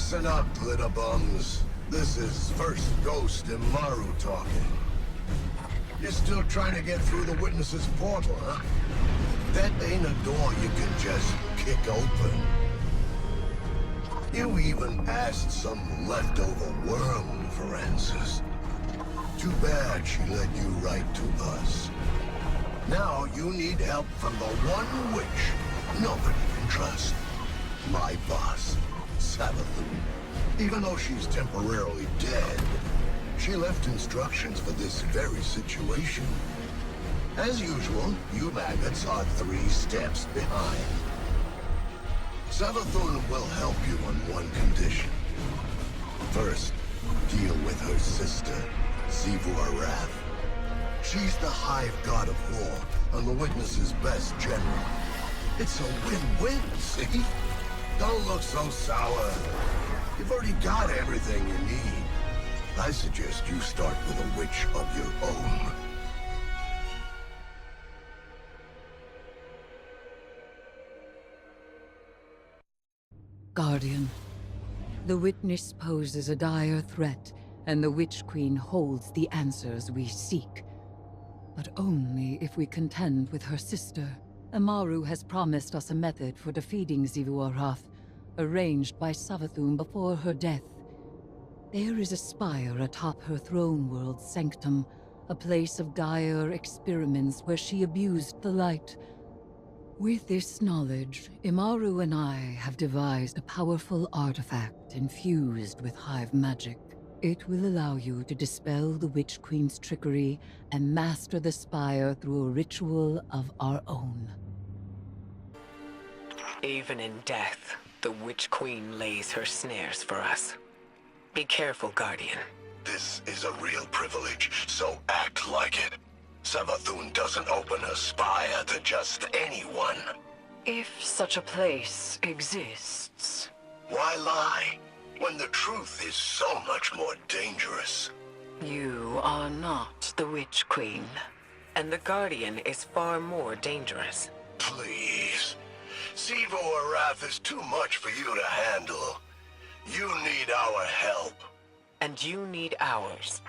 Listen up, little bums. This is First Ghost and Maru talking. You're still trying to get through the Witness's portal, huh? That ain't a door you can just kick open. You even asked some leftover worm for answers. Too bad she led you right to us. Now you need help from the one witch nobody can trust. My boss, Savathun. Even though she's temporarily dead, she left instructions for this very situation. As usual, you maggots are 3 steps behind. Savathun will help you on one condition. First, deal with her sister, Xivu Arath. She's the Hive God of War and the Witness's best general. It's a win-win, see? Don't look so sour. You've already got everything you need. I suggest you start with a witch of your own. Guardian, the Witness poses a dire threat, and the Witch Queen holds the answers we seek. But only if we contend with her sister. Amaru has promised us a method for defeating Xivu Arath, arranged by Savathun before her death. There is a spire atop her throne world's sanctum, a place of dire experiments where she abused the light. With this knowledge, Imaru and I have devised a powerful artifact infused with Hive magic. It will allow you to dispel the Witch Queen's trickery and master the spire through a ritual of our own. Even in death, the Witch Queen lays her snares for us. Be careful, Guardian. This is a real privilege, so act like it. Savathun doesn't open a spire to just anyone. If such a place exists. Why lie, when the truth is so much more dangerous? You are not the Witch Queen, and the Guardian is far more dangerous. Please. Xivu Arath is too much for you to handle. You need our help. And you need ours.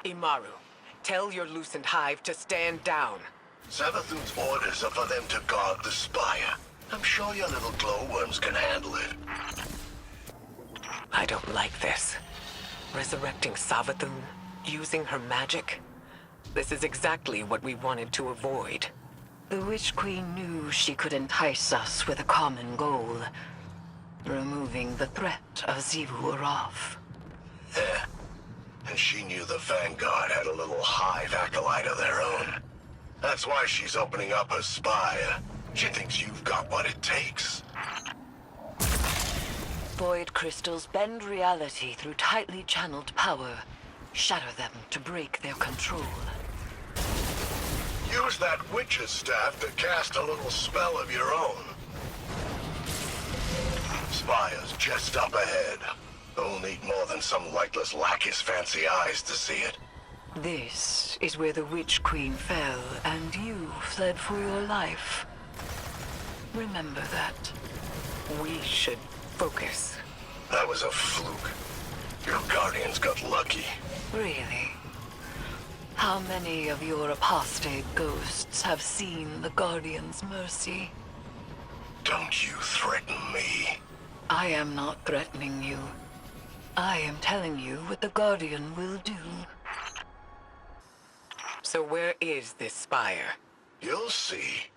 Imaru, tell your Lucent Hive to stand down. Savathun's orders are for them to guard the spire. I'm sure your little glowworms can handle it. I don't like this. Resurrecting Savathun, using her magic. This is exactly what we wanted to avoid. The Witch Queen knew she could entice us with a common goal. Removing the threat of Xivu Arath. Yeah. And she knew the Vanguard had a little Hive acolyte of their own. That's why she's opening up her spire. She thinks you've got what it takes. Void crystals bend reality through tightly channeled power. Shatter them to break their control. Use that witch's staff to cast a little spell of your own. Spire's just up ahead. Don't need more than some lightless lackey's fancy eyes to see it. This is where the Witch Queen fell, and you fled for your life. Remember that. We should focus. That was a fluke. Your Guardians got lucky. Really? How many of your apostate ghosts have seen the Guardian's mercy? Don't you threaten me. I am not threatening you. I am telling you what the Guardian will do. So where is this spire? You'll see.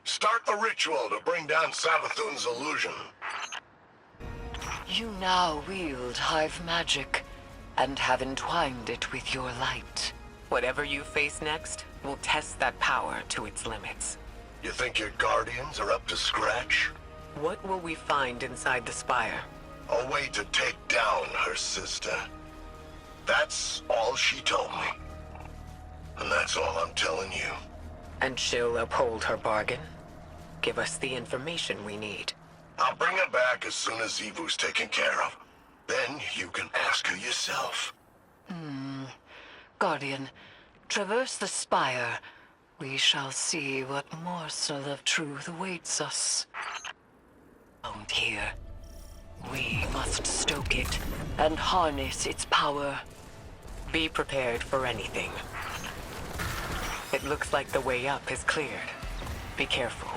Start the ritual to bring down Savathun's illusion. You now wield Hive magic, and have entwined it with your light. Whatever you face next will test that power to its limits. You think your Guardians are up to scratch? What will we find inside the spire? A way to take down her sister. That's all she told me. And that's all I'm telling you. And she'll uphold her bargain? Give us the information we need. I'll bring her back as soon as Xivu's taken care of. Then you can ask her yourself. Guardian, traverse the spire. We shall see what morsel of truth awaits us. Don't hear. We must stoke it and harness its power. Be prepared for anything. It looks like the way up is cleared. Be careful.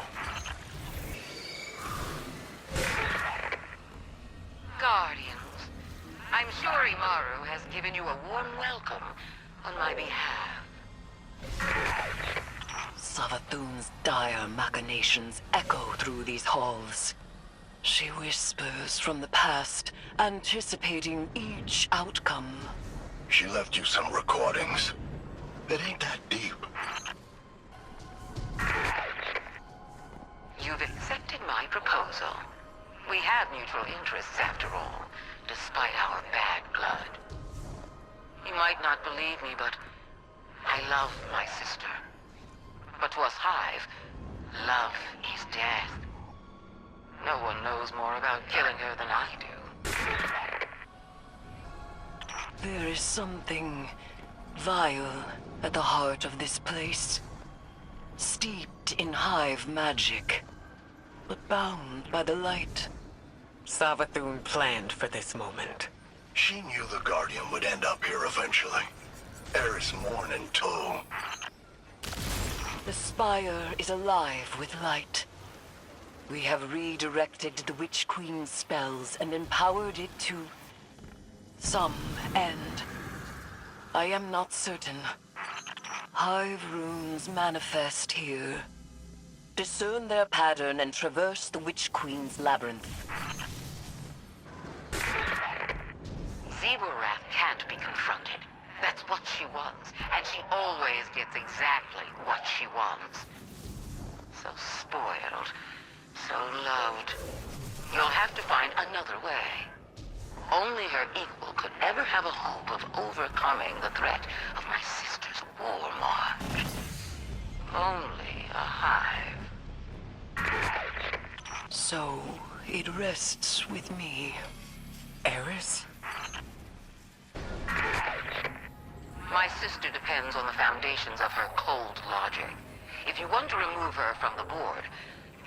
Guardians, I'm sure Imaru has given you a warm welcome on my behalf. Savathun's dire machinations echo through these halls. She whispers from the past, anticipating each outcome. She left you some recordings. It ain't that deep. You've accepted my proposal. We have mutual interests after all, despite our bad blood. You might not believe me, but I love my sister. But to us Hive, love is death. No one knows more about killing her than I do. There is something vile at the heart of this place. Steeped in Hive magic, but bound by the light. Savathun planned for this moment. She knew the Guardian would end up here eventually. Eris Morn in tow. The Spire is alive with light. We have redirected the Witch Queen's spells and empowered it to some end. I am not certain. Hive runes manifest here. Discern their pattern and traverse the Witch Queen's labyrinth. Zebrath can't be confronted. That's what she wants, and she always gets exactly what she wants. So spoiled, so loved. You'll have to find another way. Only her equal could ever have a hope of overcoming the threat of my sister's war march. Only a Hive. So, it rests with me. Eris? My sister depends on the foundations of her cold logic. If you want to remove her from the board,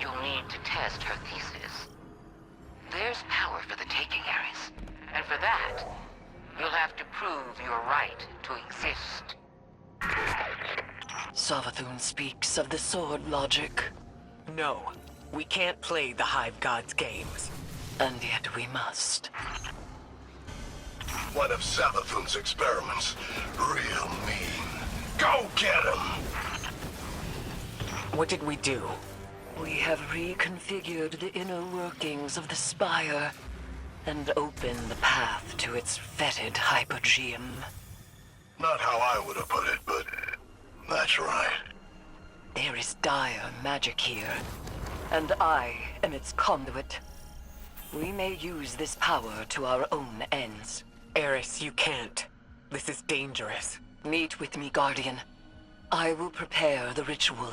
you'll need to test her thesis. There's power for the taking, Eris. And for that, you'll have to prove your right to exist. Savathun speaks of the sword logic. No, we can't play the Hive God's games. And yet we must. One of Savathun's experiments. Real mean. Go get him! What did we do? We have reconfigured the inner workings of the Spire and opened the path to its fetid hypogeum. Not how I would have put it, but that's right. There is dire magic here, and I am its conduit. We may use this power to our own ends. Eris, you can't. This is dangerous. Meet with me, Guardian. I will prepare the ritual.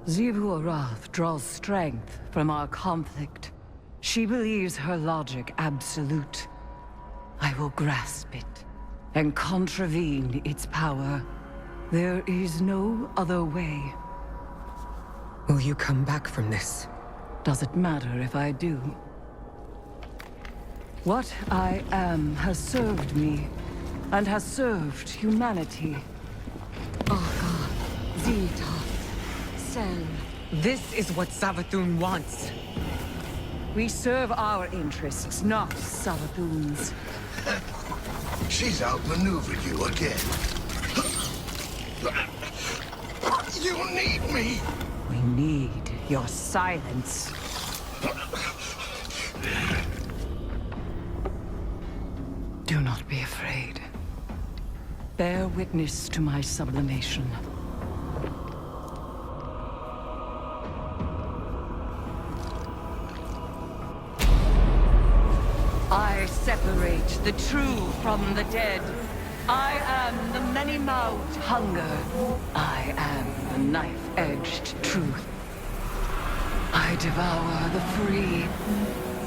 Xivu Arath draws strength from our conflict. She believes her logic absolute. I will grasp it and contravene its power. There is no other way. Will you come back from this? Does it matter if I do? What I am has served me, and has served humanity. Aka, Zeta, Sel. This is what Savathun wants. We serve our interests, not Savathun's. She's outmaneuvered you again. You need me! We need your silence. Do not be afraid. Bear witness to my sublimation. I separate the true from the dead. I am the many-mouthed hunger. I am the knife-edged truth. I devour the free.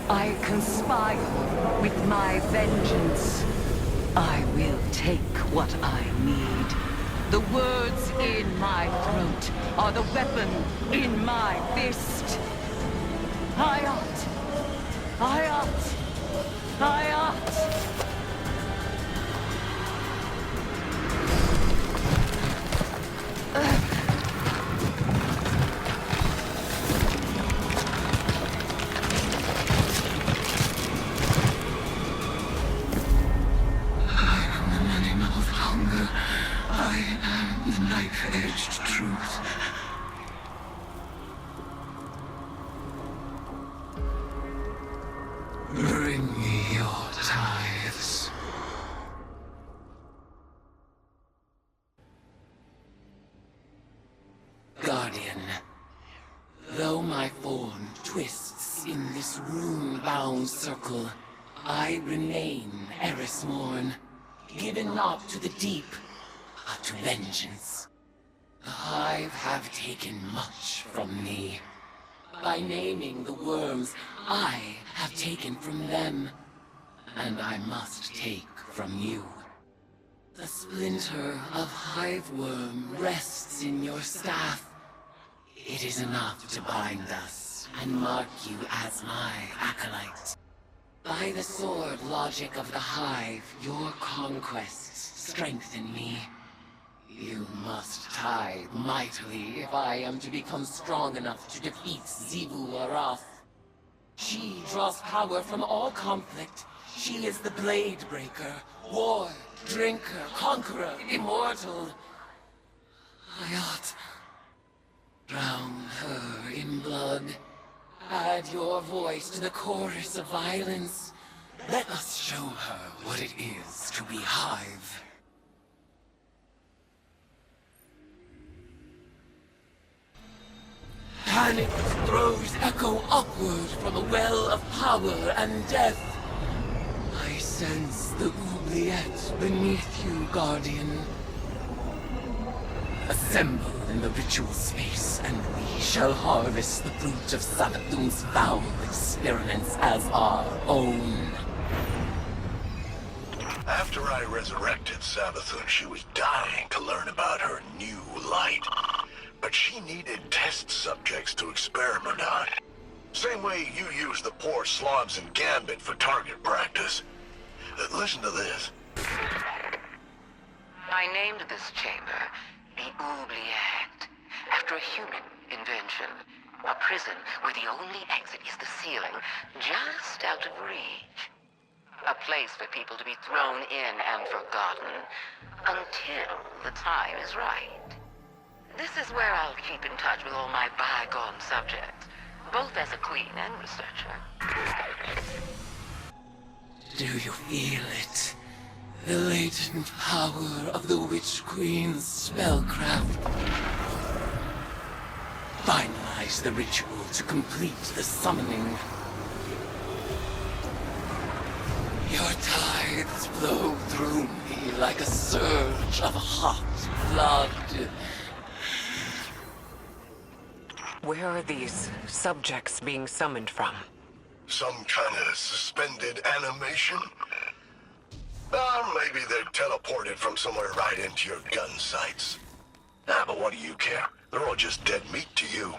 I conspire with my vengeance. I will take what I need. The words in my throat are the weapon in my fist. Hayat! Hayat! Hayat! Knife-edged truth. Bring me your tithes. Guardian, though my form twists in this rune-bound circle, I remain Eris Morn, given not to the deep, but to vengeance. The Hive have taken much from me. By naming the worms, I have taken from them, and I must take from you. The splinter of Hive Worm rests in your staff. It is enough to bind us and mark you as my acolyte. By the sword logic of the Hive, your conquests strengthen me. You must tithe mightily if I am to become strong enough to defeat Xivu Arath. She draws power from all conflict. She is the Blade Breaker, war, drinker, conqueror, immortal. Hayat, drown her in blood. Add your voice to the chorus of violence. Let us show her what it is to be Hive. Panic throws echo upward from a well of power and death. I sense the oubliette beneath you, Guardian. Assemble in the ritual space, and we shall harvest the fruit of Savathun's foul experiments as our own. After I resurrected Savathun, she was dying to learn about her new light. But she needed test subjects to experiment on. Same way you use the poor slobs in Gambit for target practice. Listen to this. I named this chamber the Oubliette, after a human invention. A prison where the only exit is the ceiling, just out of reach. A place for people to be thrown in and forgotten, until the time is right. This is where I'll keep in touch with all my bygone subjects, both as a queen and researcher. Do you feel it? The latent power of the Witch Queen's spellcraft. Finalize the ritual to complete the summoning. Your tides flow through me like a surge of hot blood. Where are these subjects being summoned from? Some kind of suspended animation? Maybe they're teleported from somewhere right into your gun sights. But what do you care? They're all just dead meat to you.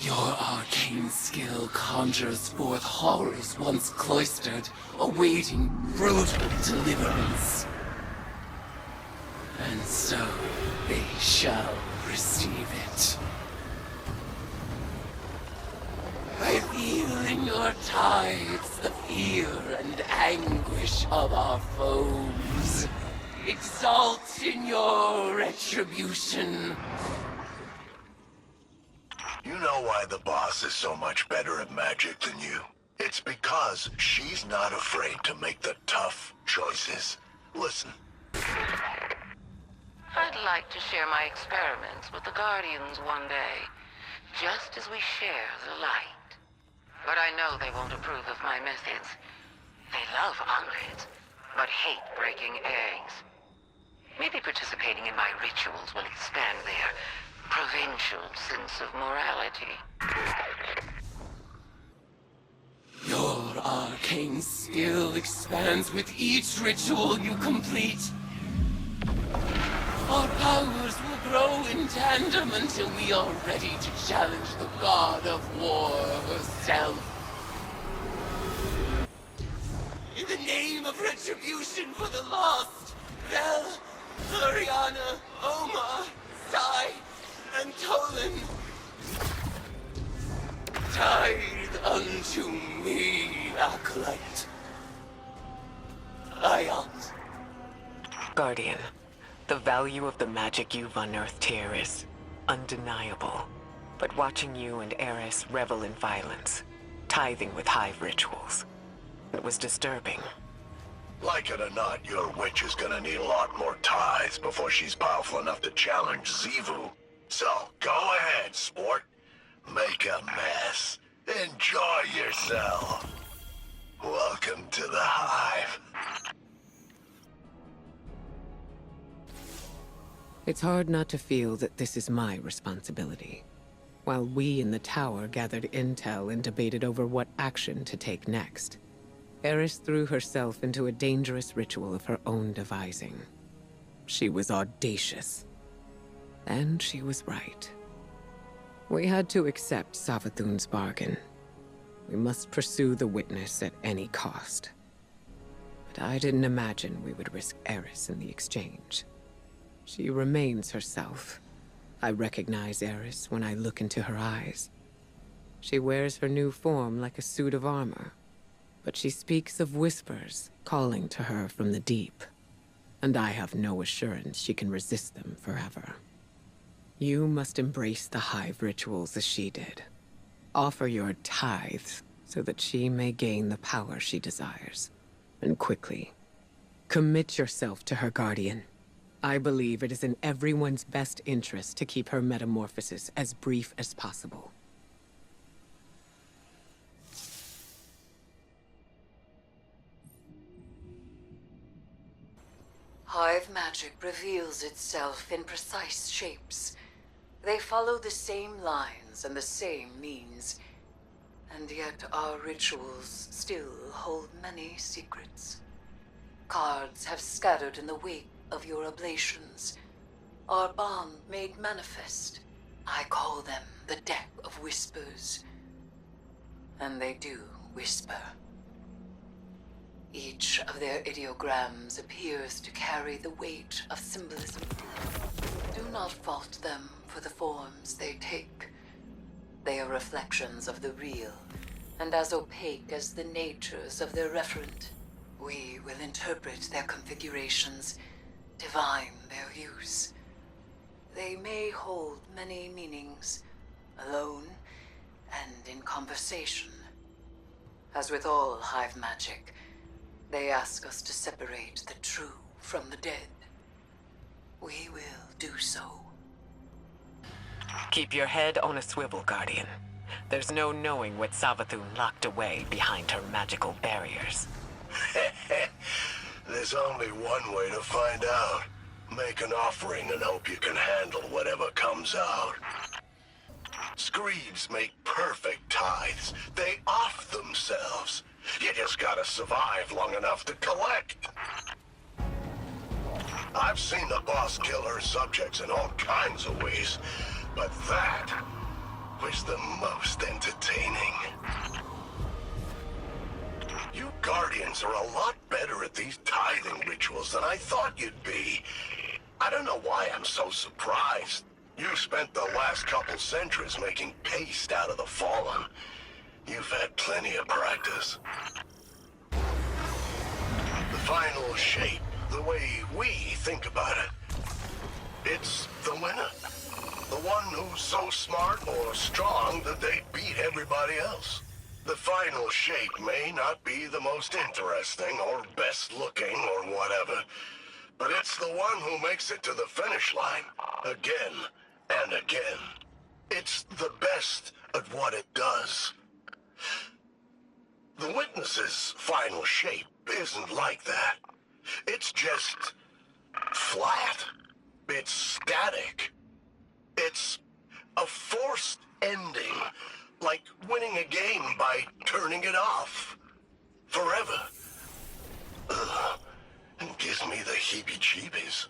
Your arcane skill conjures forth horrors once cloistered, awaiting brutal deliverance. And so they shall receive it. I feel in your tides the fear and anguish of our foes. Exalt in your retribution. You know why the boss is so much better at magic than you? It's because she's not afraid to make the tough choices. Listen. I'd like to share my experiments with the Guardians one day, just as we share the light. But I know they won't approve of my methods. They love omelets, but hate breaking eggs. Maybe participating in my rituals will expand their provincial sense of morality. Your arcane skill expands with each ritual you complete. Our powers will grow in tandem until we are ready to challenge the god of war herself. In the name of retribution for the lost, Vel, Ariana, Oma, Sai, and Tolan, tithe unto me, Acolyte. Ion. Guardian, the value of the magic you've unearthed here is undeniable. But watching you and Eris revel in violence, tithing with hive rituals, it was disturbing. Like it or not, your witch is gonna need a lot more tithes before she's powerful enough to challenge Xivu. So, go ahead, sport. Make a mess. Enjoy yourself. Welcome to the Hive. It's hard not to feel that this is my responsibility. While we in the tower gathered intel and debated over what action to take next, Eris threw herself into a dangerous ritual of her own devising. She was audacious. And she was right. We had to accept Savathun's bargain. We must pursue the witness at any cost. But I didn't imagine we would risk Eris in the exchange. She remains herself. I recognize Eris when I look into her eyes. She wears her new form like a suit of armor, but she speaks of whispers calling to her from the deep, and I have no assurance she can resist them forever. You must embrace the Hive rituals as she did. Offer your tithes so that she may gain the power she desires, and quickly. Commit yourself to her, Guardian. I believe it is in everyone's best interest to keep her metamorphosis as brief as possible. Hive magic reveals itself in precise shapes. They follow the same lines and the same means. And yet our rituals still hold many secrets. Cards have scattered in the wake of your oblations. Our bond made manifest. I call them the Deck of Whispers. And they do whisper. Each of their ideograms appears to carry the weight of symbolism. Do not fault them for the forms they take. They are reflections of the real, and as opaque as the natures of their referent. We will interpret their configurations, divine their use. They may hold many meanings, alone and in conversation. As with all Hive magic, they ask us to separate the true from the dead. We will do so. Keep your head on a swivel, Guardian. There's no knowing what Savathun locked away behind her magical barriers. There's only one way to find out. Make an offering and hope you can handle whatever comes out. Screeds make perfect tithes. They off themselves. You just gotta survive long enough to collect. I've seen the boss kill her subjects in all kinds of ways, but that was the most entertaining. You Guardians are a lot better at these tithing rituals than I thought you'd be. I don't know why I'm so surprised. You spent the last couple centuries making paste out of the fallen. You've had plenty of practice. The final shape, the way we think about it, it's the winner. The one who's so smart or strong that they beat everybody else. The final shape may not be the most interesting or best looking or whatever, but it's the one who makes it to the finish line again and again. It's the best at what it does. The Witness's final shape isn't like that. It's just flat. It's static. It's a forced ending, like winning a game by turning it off. Forever. Ugh. It gives me the heebie-jeebies.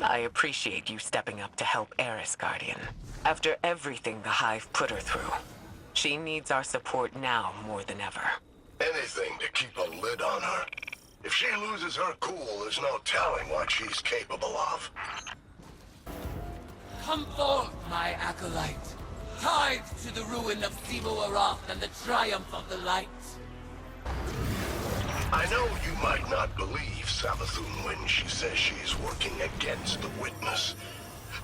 I appreciate you stepping up to help Eris, Guardian. After everything the Hive put her through, she needs our support now more than ever. Anything to keep a lid on her. If she loses her cool, there's no telling what she's capable of. Come forth, my acolyte. Tied to the ruin of Sivo Arath and the triumph of the light. I know you might not believe Savathun when she says she's working against the Witness,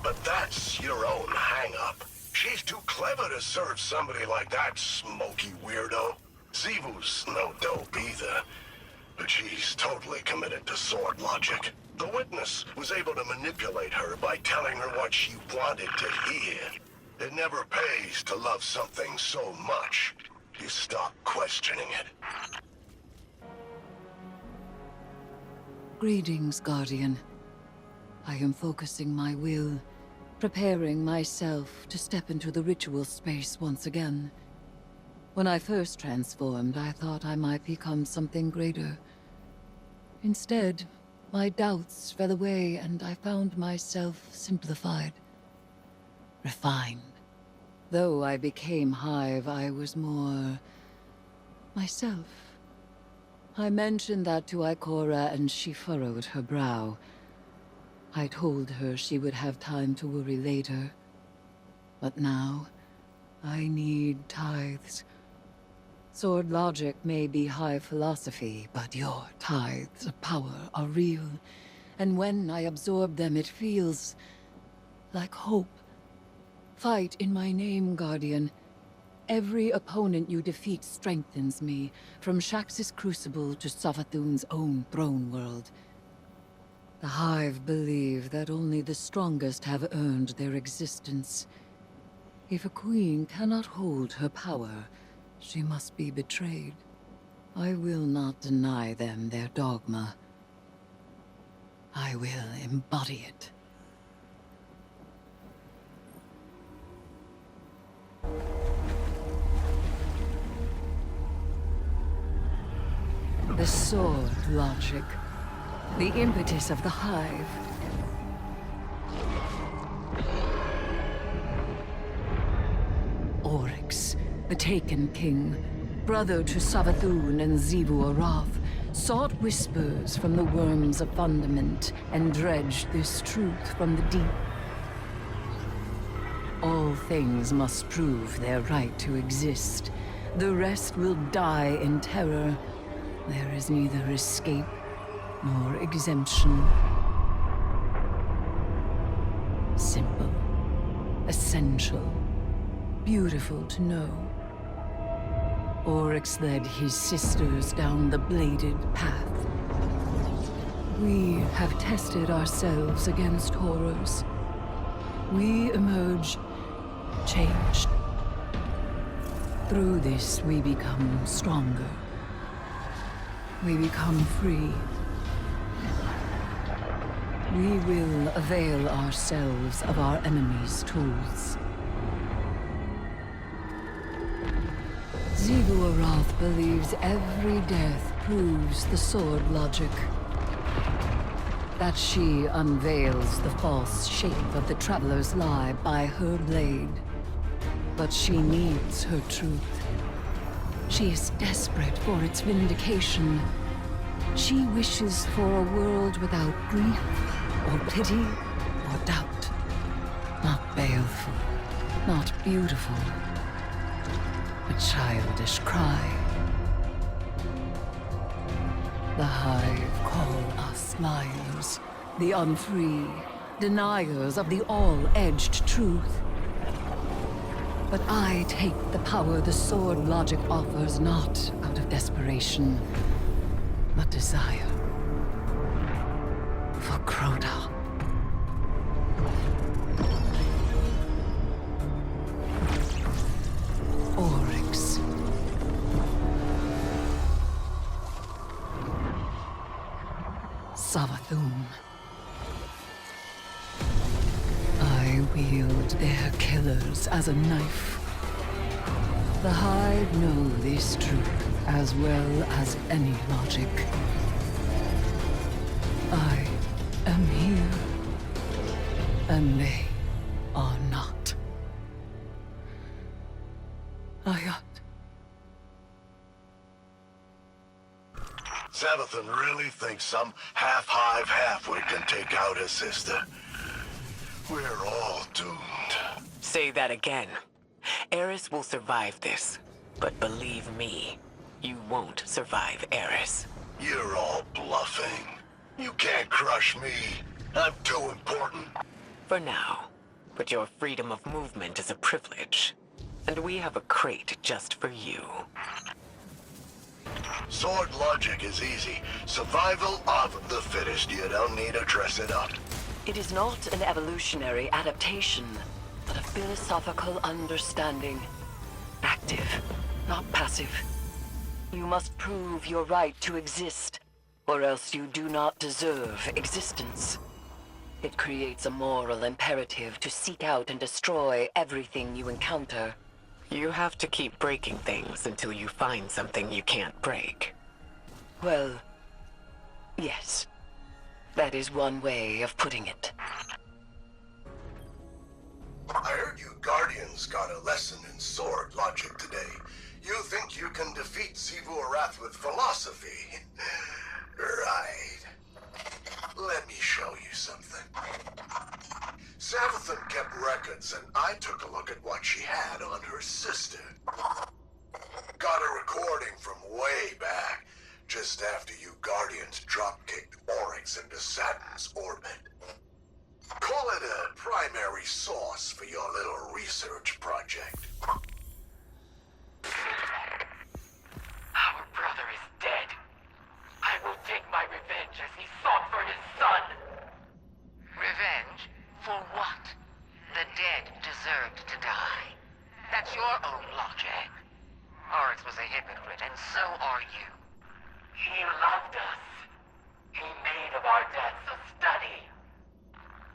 but that's your own hang-up. She's too clever to serve somebody like that smoky weirdo. Zivu's no dope either, but she's totally committed to sword logic. The Witness was able to manipulate her by telling her what she wanted to hear. It never pays to love something so much you stop questioning it. Greetings, Guardian. I am focusing my will, preparing myself to step into the ritual space once again. When I first transformed, I thought I might become something greater. Instead, my doubts fell away and I found myself simplified, refined. Though I became Hive, I was more myself. I mentioned that to Ikora and she furrowed her brow. I told her she would have time to worry later. But now, I need tithes. Sword logic may be high philosophy, but your tithes of power are real. And when I absorb them, it feels like hope. Fight in my name, Guardian. Every opponent you defeat strengthens me, from Shax's Crucible to Savathun's own throne world. The Hive believe that only the strongest have earned their existence. If a queen cannot hold her power, she must be betrayed. I will not deny them their dogma. I will embody it. The sword logic. The impetus of the Hive. Oryx, the Taken King, brother to Savathun and Xivu Arath, sought whispers from the worms of Fundament and dredged this truth from the deep. All things must prove their right to exist. The rest will die in terror. There is neither escape nor exemption. Simple, essential, beautiful to know. Oryx led his sisters down the bladed path. We have tested ourselves against horrors. We emerge changed. Through this, we become stronger. We become free. We will avail ourselves of our enemy's tools. Xivu Arath believes every death proves the sword logic. That she unveils the false shape of the Traveler's lie by her blade. But she needs her truth. She is desperate for its vindication. She wishes for a world without grief, or pity, or doubt. Not baleful, not beautiful. A childish cry. The Hive call us liars, the unfree, deniers of the all-edged truth. But I take the power the sword logic offers not out of desperation, but desire. For Crota. Oryx. Savathun. I wield their killers as a knife. The Hive know this truth as well as any logic. I am here and they are not. Ayat. Savathun really thinks some half-hive halfwit can take out his sister. We're all doomed. Say that again. Eris will survive this. But believe me, you won't survive Eris. You're all bluffing. You can't crush me. I'm too important. For now. But your freedom of movement is a privilege. And we have a crate just for you. Sword logic is easy. Survival of the fittest. You don't need to dress it up. It is not an evolutionary adaptation, but a philosophical understanding. Active, not passive. You must prove your right to exist, or else you do not deserve existence. It creates a moral imperative to seek out and destroy everything you encounter. You have to keep breaking things until you find something you can't break. Well, yes. That is one way of putting it. I heard you Guardians got a lesson in sword logic today. You think you can defeat Xivu Arath with philosophy? Right. Let me show you something. Savathun kept records, and I took a look at what she had on her sister. Got a recording from way back, just after you Guardians drop-kicked Oryx into Saturn's orbit. Call it a primary source for your little research project. Our brother is dead. I will take my revenge as he sought for his son. Revenge? For what? The dead deserved to die. That's your own logic. Oryx was a hypocrite, and so are you. He loved us. He made of our deaths a study.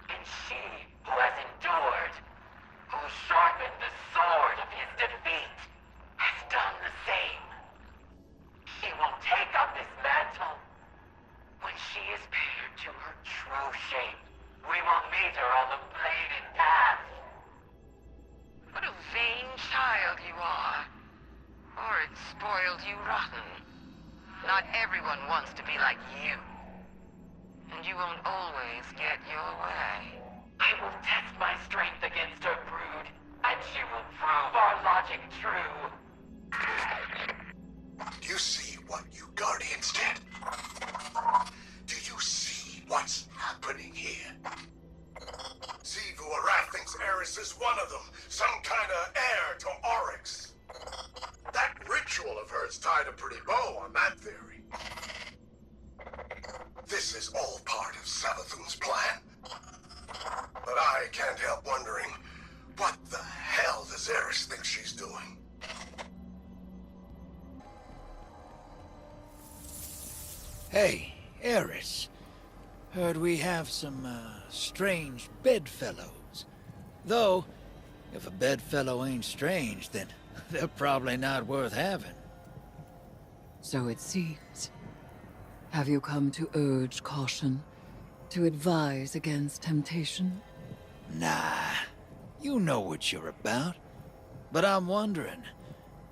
And she, who has endured, who sharpened the sword of his defeat, has done the same. She will take up his mantle. When she is paired to her true shape, we will meet her on the bladed path. What a vain child you are. Oryx spoiled you rotten. Not everyone wants to be like you. And you won't always get your way. I will test my strength against her brood, and she will prove our logic true. Do you see what you Guardians did? Do you see what's happening here? Xivu Arath thinks Eris is one of them, some kind of heir to Oryx. That ritual of hers tied a pretty bow on that theory. This is all part of Savathun's plan. But I can't help wondering, what the hell does Eris think she's doing? Hey, Eris. Heard we have some, strange bedfellows. Though, if a bedfellow ain't strange, then they're probably not worth having. So it seems. Have you come to urge caution? To advise against temptation? Nah, you know what you're about. But I'm wondering,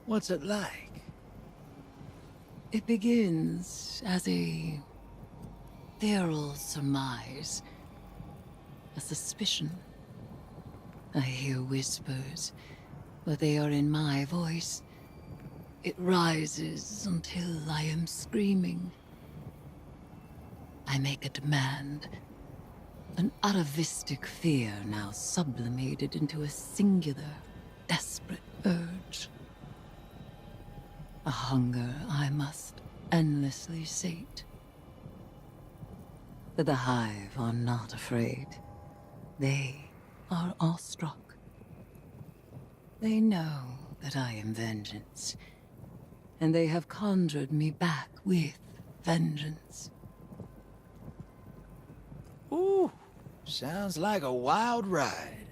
what's it like? It begins as a feral surmise. A suspicion. I hear whispers, but they are in my voice. It rises until I am screaming. I make a demand. An atavistic fear now sublimated into a singular, desperate urge. A hunger I must endlessly sate. But the Hive are not afraid. They are awestruck. They know that I am vengeance, and they have conjured me back with vengeance. Ooh, sounds like a wild ride.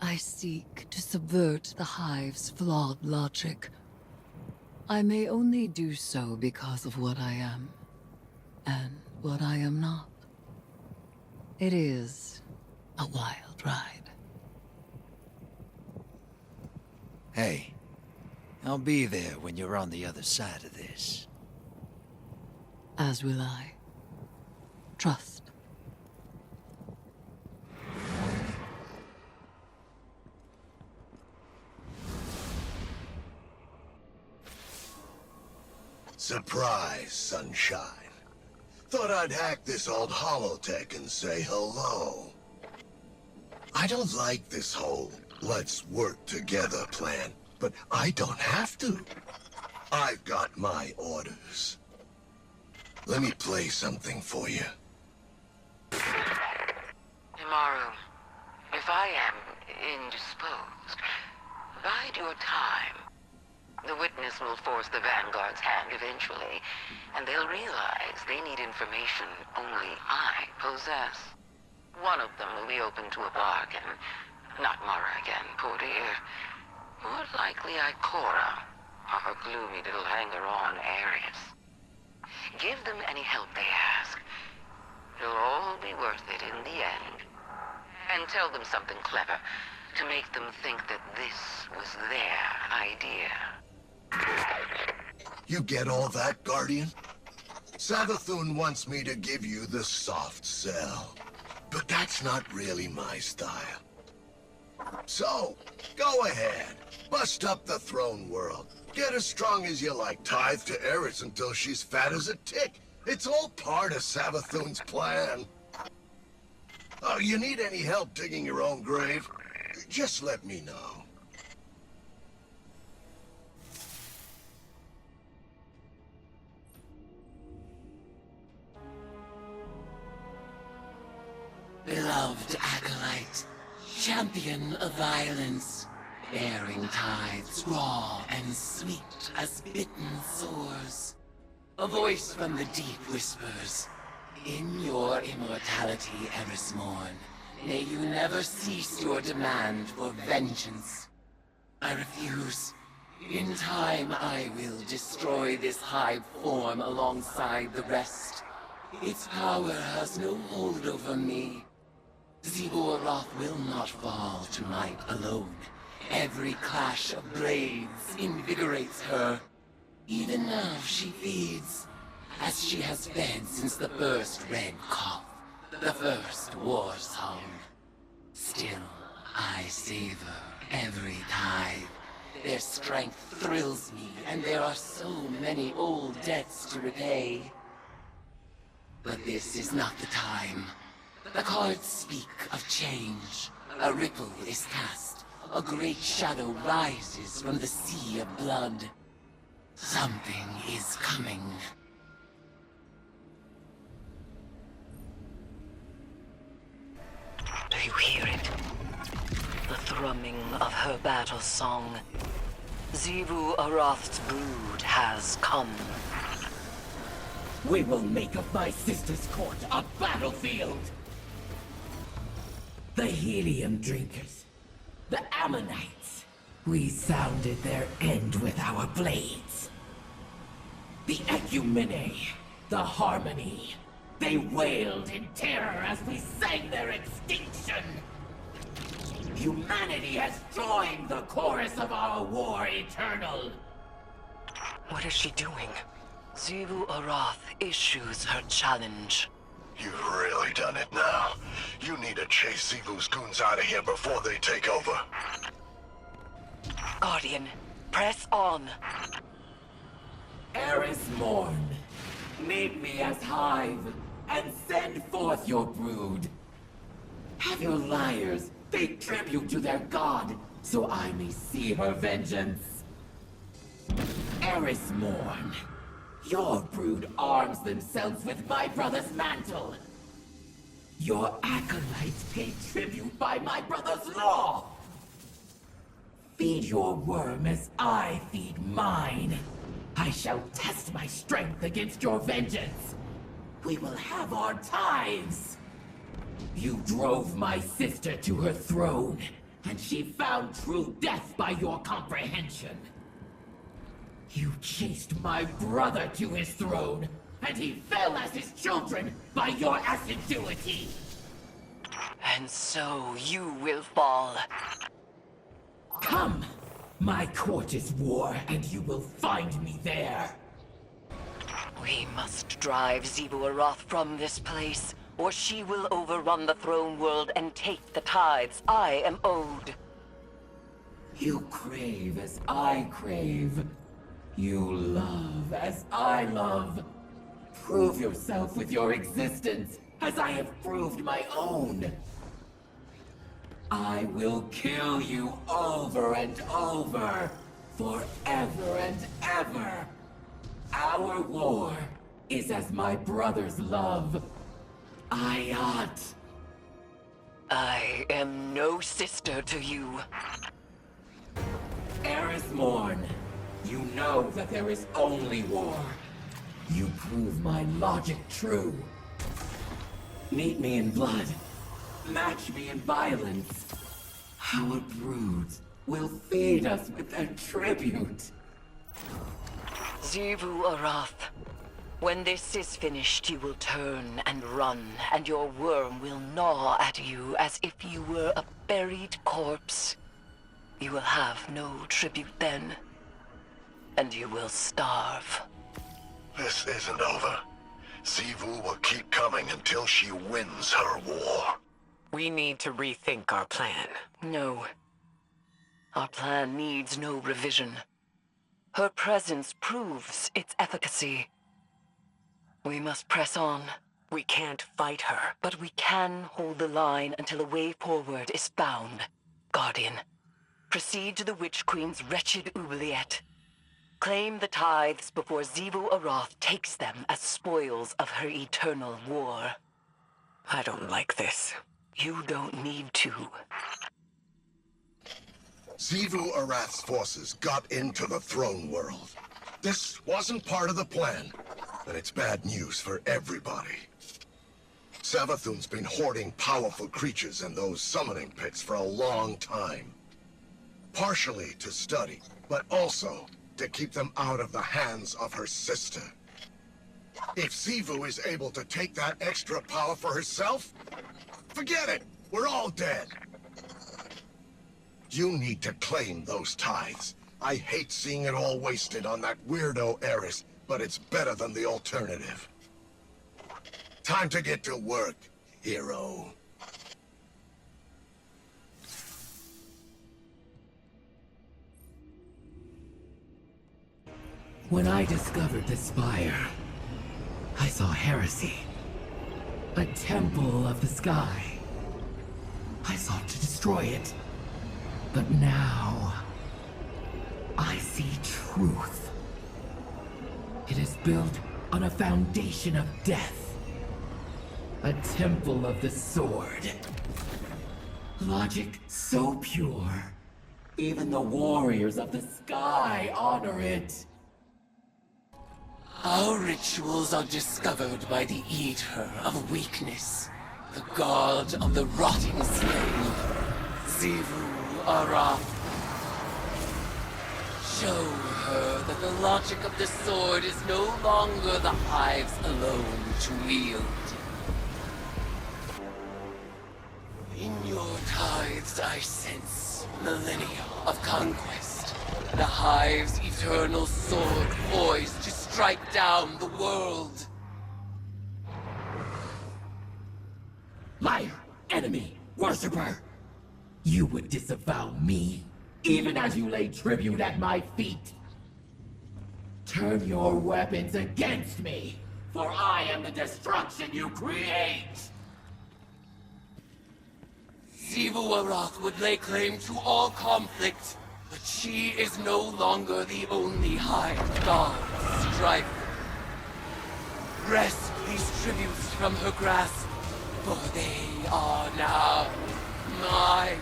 I seek to subvert the Hive's flawed logic. I may only do so because of what I am, and what I am not. It is A wild ride. Hey, I'll be there when you're on the other side of this. As will I. Trust. Surprise, sunshine. Thought I'd hack this old holotech and say hello. I don't like this whole let's work together plan, but I don't have to. I've got my orders. Let me play something for you. Imaru, if I am indisposed, bide your time. The witness will force the Vanguard's hand eventually, and they'll realize they need information only I possess. One of them will be open to a bargain. Not Mara again, poor dear. More likely Ikora, or her gloomy little hanger-on Ares. Give them any help they ask. It'll all be worth it in the end. And tell them something clever, to make them think that this was their idea. You get all that, Guardian? Savathun wants me to give you the soft sell. But that's not really my style. So, go ahead. Bust up the throne world. Get as strong as you like. Tithe to Eris until she's fat as a tick. It's all part of Savathun's plan. Oh, you need any help digging your own grave? Just let me know. Beloved acolyte, champion of violence, bearing tides raw and sweet as bitten sores. A voice from the deep whispers, in your immortality, Eris Morn, may you never cease your demand for vengeance. I refuse. In time, I will destroy this hive form alongside the rest. Its power has no hold over me. Xivu Arath will not fall to might alone. Every clash of blades invigorates her. Even now she feeds, as she has fed since the first red cough, the first war song. Still, I savor every tithe. Their strength thrills me, and there are so many old debts to repay. But this is not the time. The cards speak of change. A ripple is cast. A great shadow rises from the sea of blood. Something is coming. Do you hear it? The thrumming of her battle song. Xivu Arath's brood has come. We will make of my sister's court a battlefield! The helium drinkers, the Ammonites. We sounded their end with our blades. The Ecumene, the Harmony. They wailed in terror as we sang their extinction. Humanity has joined the chorus of our war eternal. What is she doing? Xivu Arath issues her challenge. You've really done it now. You need to chase Xivu's goons out of here before they take over. Guardian, press on. Eris Morn, meet me as Hive, and send forth your brood. Have your liars pay tribute to their god, so I may see her vengeance. Eris Morn, your brood arms themselves with my brother's mantle. Your acolytes pay tribute by my brother's law. Feed your worm as I feed mine. I shall test my strength against your vengeance. We will have our tithes. You drove my sister to her throne, and she found true death by your comprehension. You chased my brother to his throne, and he fell as his children by your assiduity. And so you will fall. Come! My court is war, and you will find me there. We must drive Xivu Arath from this place, or she will overrun the throne world and take the tithes I am owed. You crave as I crave. You love as I love. Prove yourself with your existence, as I have proved my own. I will kill you over and over, forever and ever. Our war is as my brother's love. Ayat. I am no sister to you. Eris Morn, you know that there is only war. You prove my logic true. Meet me in blood. Match me in violence. Our broods will feed us with their tribute. Xivu Arath, when this is finished, you will turn and run, and your worm will gnaw at you as if you were a buried corpse. You will have no tribute then, and you will starve. This isn't over. Xivu will keep coming until she wins her war. We need to rethink our plan. No. Our plan needs no revision. Her presence proves its efficacy. We must press on. We can't fight her. But we can hold the line until a way forward is found. Guardian, proceed to the Witch Queen's wretched oubliette. Claim the tithes before Xivu Arath takes them as spoils of her eternal war. I don't like this. You don't need to. Xivu Arath's forces got into the throne world. This wasn't part of the plan, but it's bad news for everybody. Savathun's been hoarding powerful creatures in those summoning pits for a long time. Partially to study, but also to keep them out of the hands of her sister. If Xivu is able to take that extra power for herself, forget it! We're all dead! You need to claim those tithes. I hate seeing it all wasted on that weirdo Eris, but it's better than the alternative. Time to get to work, hero. When I discovered the spire, I saw heresy. A temple of the sky. I sought to destroy it. But now, I see truth. It is built on a foundation of death. A temple of the sword. Logic so pure, even the warriors of the sky honor it. Our rituals are discovered by the Eater of Weakness, the god of the rotting slave, Xivu Arath. Show her that the logic of the sword is no longer the hives alone to wield. In your tithes I sense millennia of conquest. The hive's eternal sword poised to strike down the world. Liar, enemy, worshipper! You would disavow me, even as you lay tribute at my feet. Turn your weapons against me, for I am the destruction you create! Xivu Arath would lay claim to all conflict, but she is no longer the only high god strife. Wrest these tributes from her grasp, for they are now mine.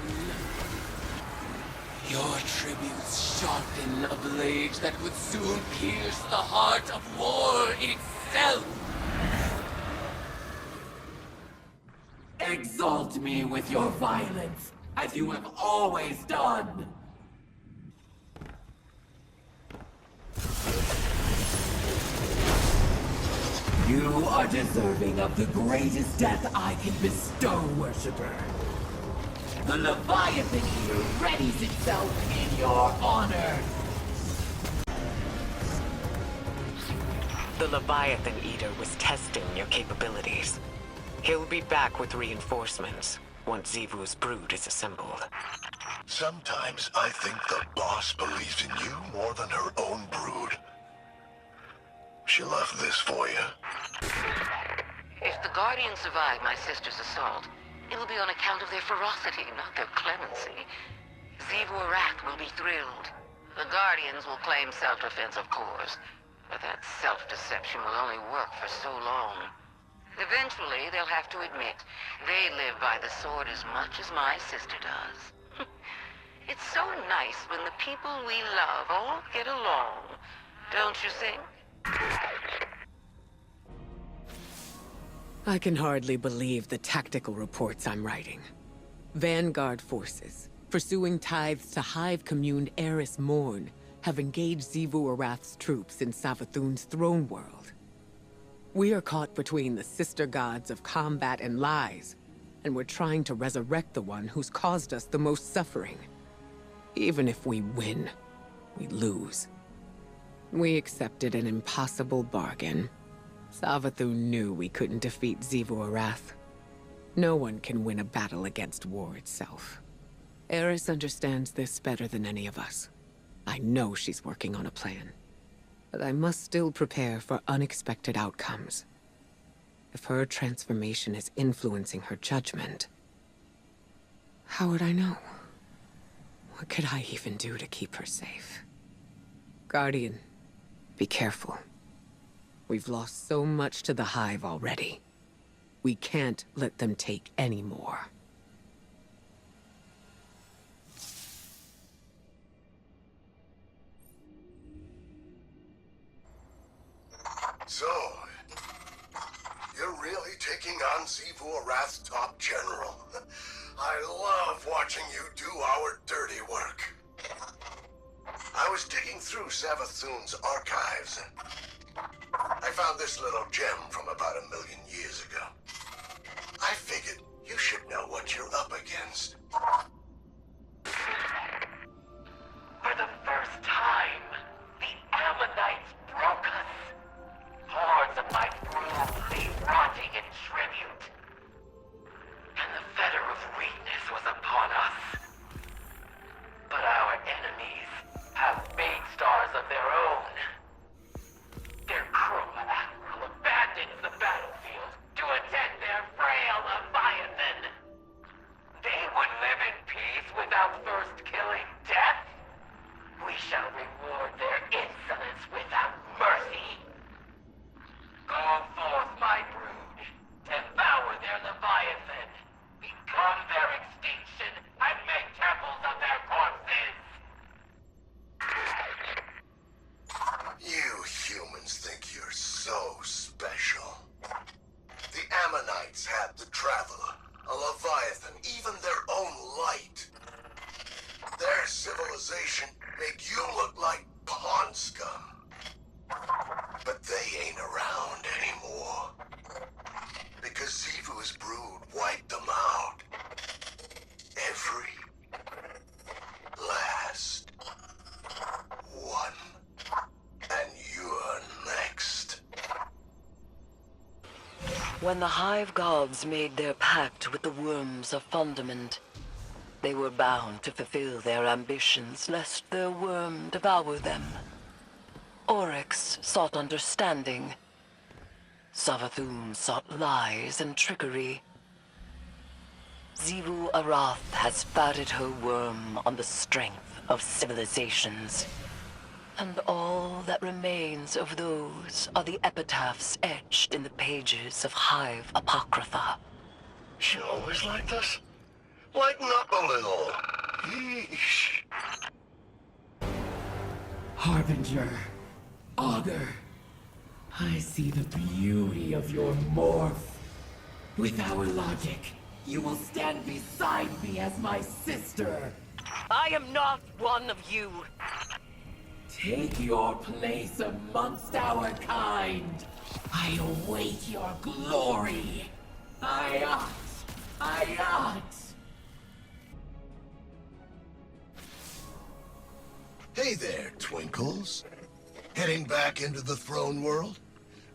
Your tributes sharpen a blade that would soon pierce the heart of war itself. Exalt me with your violence, as you have always done. You are deserving of the greatest death I can bestow, worshipper. The Leviathan Eater readies itself in your honor. The Leviathan Eater was testing your capabilities. He'll be back with reinforcements once Xivu's brood is assembled. Sometimes I think the boss believes in you more than her own brood. She left this for you. If the Guardians survive my sister's assault, it'll be on account of their ferocity, not their clemency. Xivu Arath will be thrilled. The Guardians will claim self-defense, of course, but that self-deception will only work for so long. Eventually, they'll have to admit they live by the sword as much as my sister does. It's so nice when the people we love all get along, don't you think? I can hardly believe the tactical reports I'm writing. Vanguard forces, pursuing tithes to Hive-communed Eris Morn, have engaged Xivu Arath's troops in Savathun's throne world. We are caught between the sister gods of combat and lies, and we're trying to resurrect the one who's caused us the most suffering. Even if we win, we lose. We accepted an impossible bargain. Savathun knew we couldn't defeat Xivu Arath. No one can win a battle against war itself. Eris understands this better than any of us. I know she's working on a plan. But I must still prepare for unexpected outcomes. If her transformation is influencing her judgment, how would I know? What could I even do to keep her safe? Guardian, be careful. We've lost so much to the Hive already. We can't let them take any more. So, you're really taking on Xivu Arath's top general. I love watching you do our dirty work. I was digging through Savathun's archives, and I found this little gem from about 1 million years ago. I figured you should know what you're up against. For the first time, the Ammonites broke us. Hordes of my brood lay rotting in tribute. And the fetter of weakness was upon us. But our enemies have made stars of their own. Their cruel admiral abandons the battlefield to attend their frail Leviathan. They would live in peace without first killing death. We shall reward their insolence without mercy. Go forth, my brood. Devour their Leviathan. Become their extinction and make temples of their corpses. You humans think you're so special. The Ammonites had the Traveler, a Leviathan, even their own light. Their civilization made you look like pond scum. But they ain't around anymore. Because Xivu's brood wiped them out. Every last one. And you're next. When the Hive gods made their pact with the worms of Fundament, they were bound to fulfill their ambitions lest their worm devour them. Oryx sought understanding. Savathun sought lies and trickery. Xivu Arath has fatted her worm on the strength of civilizations. And all that remains of those are the epitaphs etched in the pages of Hive Apocrypha. She always like this? Lighten up a little. Yeesh. Harbinger, Augur, I see the beauty of your morph. With our logic, you will stand beside me as my sister. I am not one of you. Take your place amongst our kind. I await your glory. Ayat! Ayat! Hey there, Twinkles. Heading back into the throne world?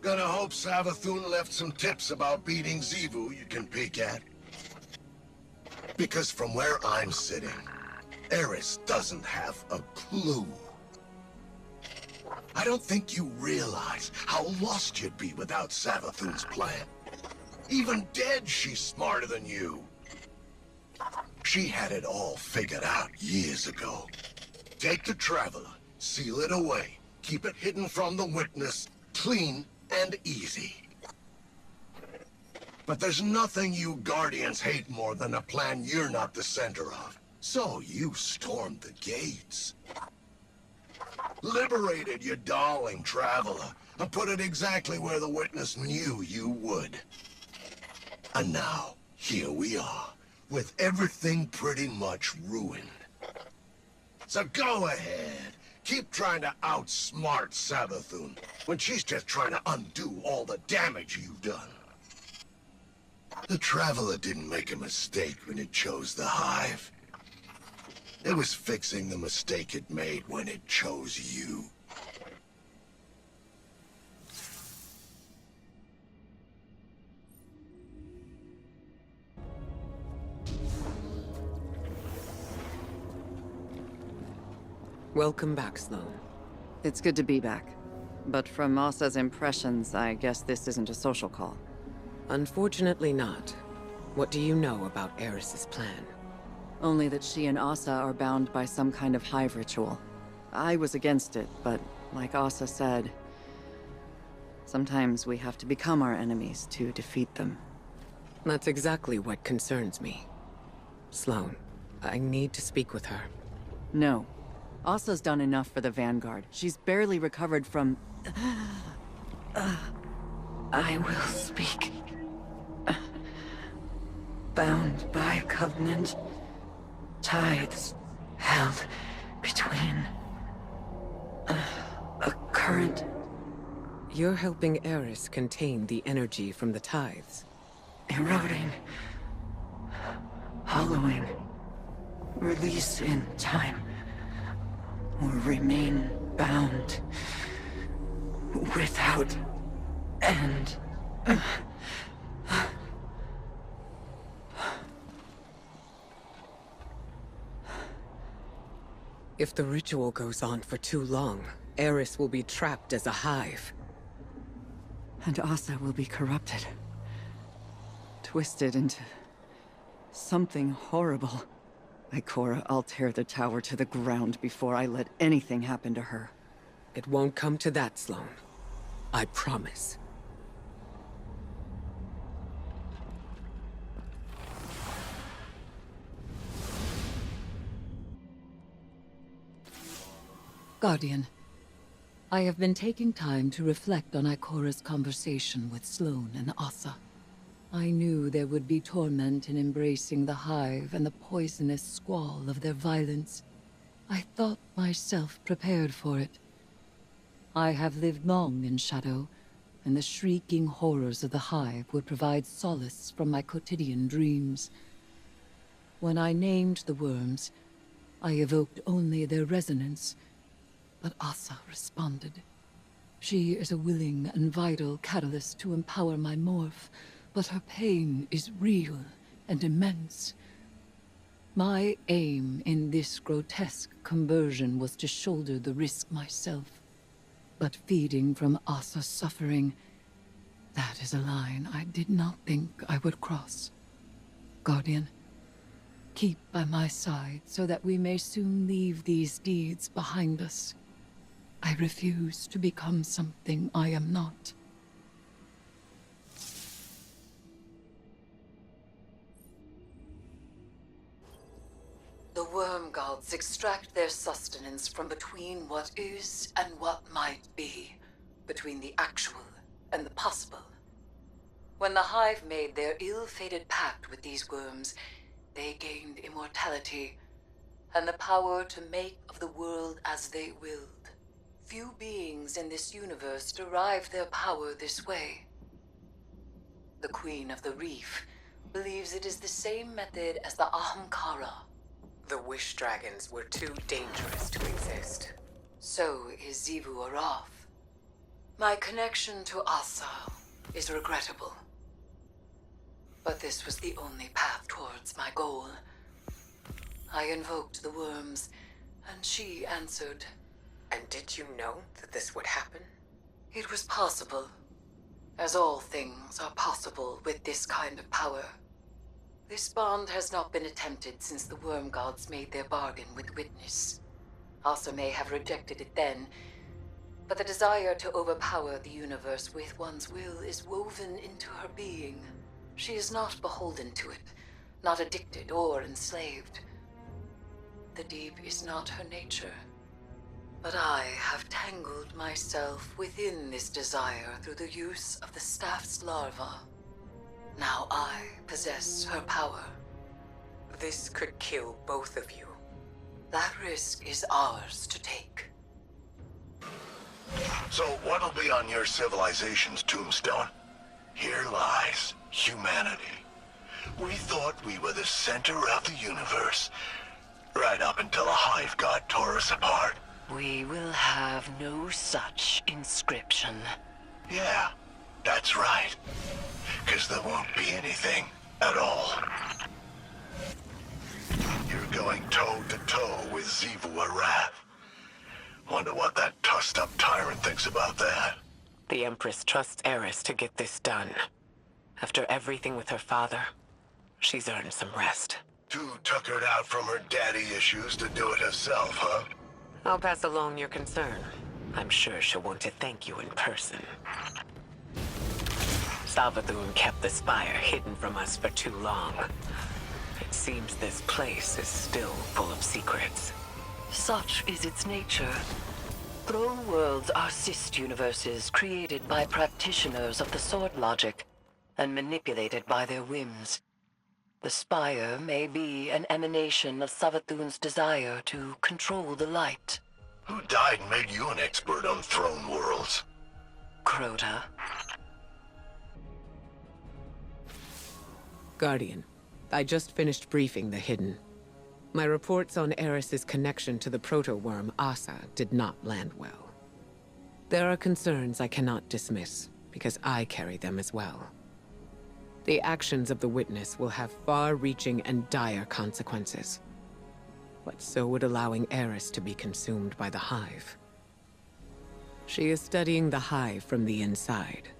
Gonna hope Savathun left some tips about beating Xivu you can peek at. Because from where I'm sitting, Eris doesn't have a clue. I don't think you realize how lost you'd be without Savathun's plan. Even dead, she's smarter than you. She had it all figured out years ago. Take the Traveler, seal it away, keep it hidden from the witness, clean and easy. But there's nothing you Guardians hate more than a plan you're not the center of. So you stormed the gates. Liberated your darling Traveler, and put it exactly where the witness knew you would. And now, here we are, with everything pretty much ruined. So go ahead, keep trying to outsmart Savathun, when she's just trying to undo all the damage you've done. The Traveler didn't make a mistake when it chose the Hive. It was fixing the mistake it made when it chose you. Welcome back, Sloane. It's good to be back. But from Asa's impressions, I guess this isn't a social call. Unfortunately not. What do you know about Eris's plan? Only that she and Asa are bound by some kind of hive ritual. I was against it, but like Asa said, sometimes we have to become our enemies to defeat them. That's exactly what concerns me. Sloane, I need to speak with her. No. Asa's done enough for the Vanguard. She's barely recovered from... I will speak. Bound by covenant, tithes held between a current. You're helping Eris contain the energy from the tithes. Eroding, hollowing, release in time, or remain bound without end. If the ritual goes on for too long, Eris will be trapped as a hive. And Asa will be corrupted. Twisted into something horrible. Ikora, I'll tear the tower to the ground before I let anything happen to her. It won't come to that, Sloane. I promise. Guardian, I have been taking time to reflect on Ikora's conversation with Sloane and Asa. I knew there would be torment in embracing the Hive and the poisonous squall of their violence. I thought myself prepared for it. I have lived long in shadow, and the shrieking horrors of the Hive would provide solace from my quotidian dreams. When I named the worms, I evoked only their resonance, but Asa responded. She is a willing and vital catalyst to empower my morph, but her pain is real and immense. My aim in this grotesque conversion was to shoulder the risk myself. But feeding from Asa's suffering, that is a line I did not think I would cross. Guardian, keep by my side so that we may soon leave these deeds behind us. I refuse to become something I am not. The worm gods extract their sustenance from between what is and what might be, between the actual and the possible. When the Hive made their ill-fated pact with these worms, they gained immortality and the power to make of the world as they willed. Few beings in this universe derive their power this way. The Queen of the Reef believes it is the same method as the Ahamkara. The Wish Dragons were too dangerous to exist. So is Xivu Arath. My connection to Asa is regrettable. But this was the only path towards my goal. I invoked the worms, and she answered. And did you know that this would happen? It was possible. As all things are possible with this kind of power. This bond has not been attempted since the Worm Gods made their bargain with Witness. Asa may have rejected it then, but the desire to overpower the universe with one's will is woven into her being. She is not beholden to it, not addicted or enslaved. The deep is not her nature. But I have tangled myself within this desire through the use of the staff's larva. Now I possess her power. This could kill both of you. That risk is ours to take. So what'll be on your civilization's tombstone? Here lies humanity. We thought we were the center of the universe, right up until a hive god tore us apart. We will have no such inscription. Yeah, that's right. 'Cause there won't be anything at all. You're going toe-to-toe with Xivu Arath. Wonder what that tussed-up tyrant thinks about that. The Empress trusts Eris to get this done. After everything with her father, she's earned some rest. Too tuckered out from her daddy issues to do it herself, huh? I'll pass along your concern. I'm sure she'll want to thank you in person. Savathun kept the spire hidden from us for too long. It seems this place is still full of secrets. Such is its nature. Throne worlds are cyst universes created by practitioners of the sword logic and manipulated by their whims. The spire may be an emanation of Savathun's desire to control the light. Who died and made you an expert on throne worlds? Crota. Guardian, I just finished briefing the Hidden. My reports on Eris's connection to the proto-worm Asa did not land well. There are concerns I cannot dismiss, because I carry them as well. The actions of the Witness will have far-reaching and dire consequences. But so would allowing Eris to be consumed by the Hive. She is studying the Hive from the inside,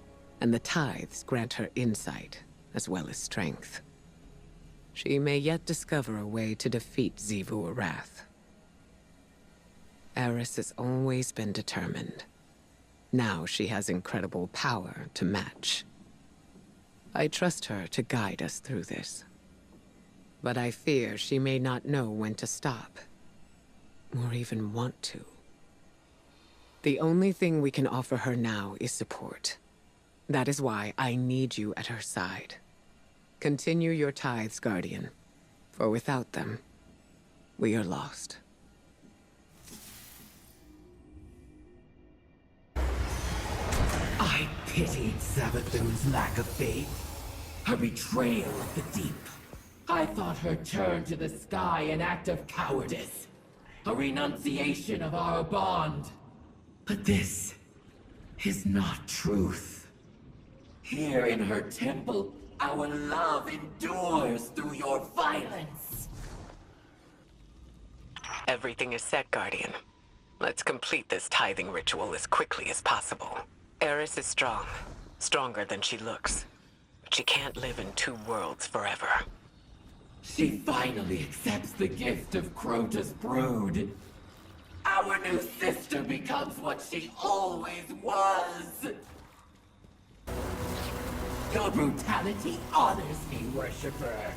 and the tithes grant her insight, as well as strength. She may yet discover a way to defeat Xivu Arath. Eris has always been determined. Now she has incredible power to match. I trust her to guide us through this. But I fear she may not know when to stop, or even want to. The only thing we can offer her now is support. That is why I need you at her side. Continue your tithes, Guardian, for without them, we are lost. I pitied Savathun's lack of faith. Her betrayal of the deep. I thought her turn to the sky an act of cowardice. A renunciation of our bond. But this is not truth. Here in her temple, our love endures through your violence. Everything is set, Guardian. Let's complete this tithing ritual as quickly as possible. Eris is strong. Stronger than she looks. But she can't live in two worlds forever. She finally accepts the gift of Crota's brood. Our new sister becomes what she always was. Your brutality honors me, worshipper.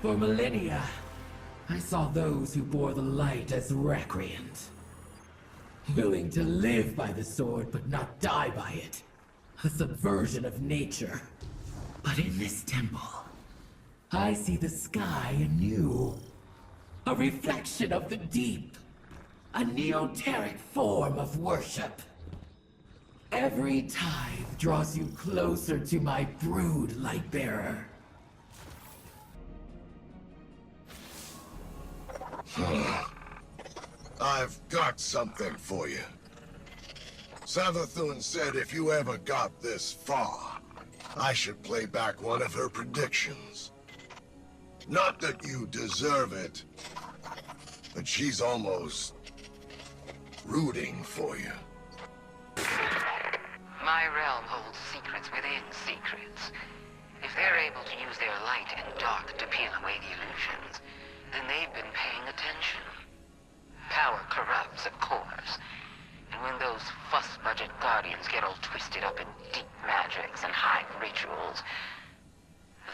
For millennia, I saw those who bore the light as recreant. Willing to live by the sword but not die by it. A subversion of nature. But in this temple, I see the sky anew. A reflection of the deep. A neoteric form of worship. Every tithe draws you closer to my brood, Lightbearer. I've got something for you. Savathun said if you ever got this far, I should play back one of her predictions. Not that you deserve it, but she's almost rooting for you. My realm holds secrets within secrets. If they're able to use their light and dark to peel away the illusions, then they've been paying attention. Power corrupts, of course. And when those fuss-budget guardians get all twisted up in deep magics and high rituals,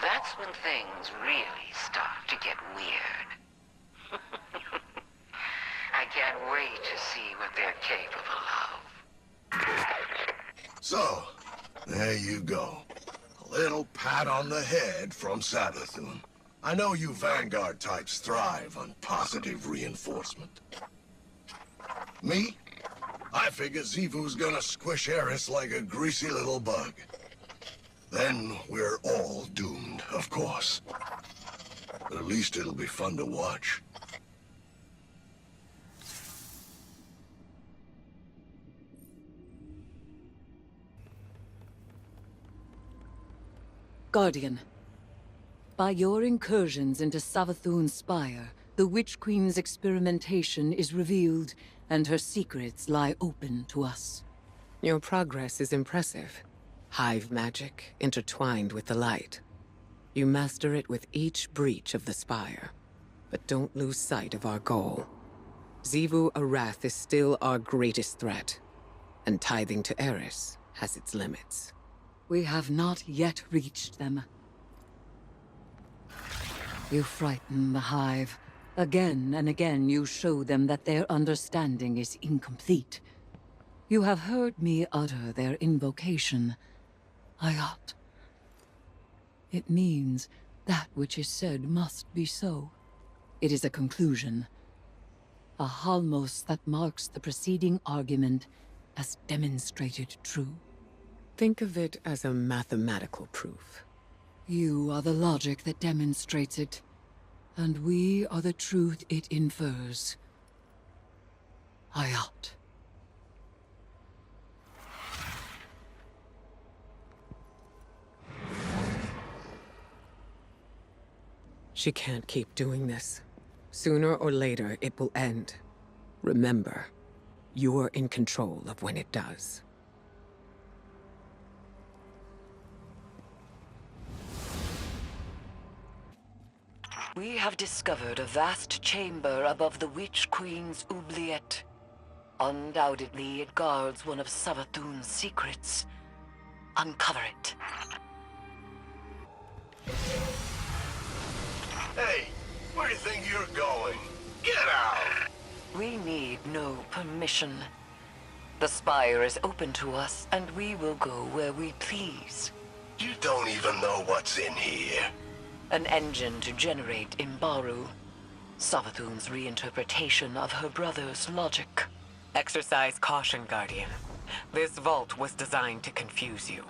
that's when things really start to get weird. I can't wait to see what they're capable of. So, there you go. A little pat on the head from Savathun. I know you Vanguard types thrive on positive reinforcement. Me? I figure Xivu's gonna squish Eris like a greasy little bug. Then we're all doomed, of course. But at least it'll be fun to watch. Guardian, by your incursions into Savathun's spire, the Witch Queen's experimentation is revealed, and her secrets lie open to us. Your progress is impressive. Hive magic intertwined with the light. You master it with each breach of the spire. But don't lose sight of our goal. Xivu Arath is still our greatest threat, and tithing to Eris has its limits. We have not yet reached them. You frighten the Hive. Again and again you show them that their understanding is incomplete. You have heard me utter their invocation, Ayat. It means that which is said must be so. It is a conclusion. A halmos that marks the preceding argument as demonstrated true. Think of it as a mathematical proof. You are the logic that demonstrates it, and we are the truth it infers. Ayat. She can't keep doing this. Sooner or later, it will end. Remember, you're in control of when it does. We have discovered a vast chamber above the Witch Queen's oubliette. Undoubtedly, it guards one of Savathun's secrets. Uncover it. Hey, where do you think you're going? Get out! We need no permission. The spire is open to us, and we will go where we please. You don't even know what's in here. An engine to generate Imbaru. Savathun's reinterpretation of her brother's logic. Exercise caution, Guardian. This vault was designed to confuse you.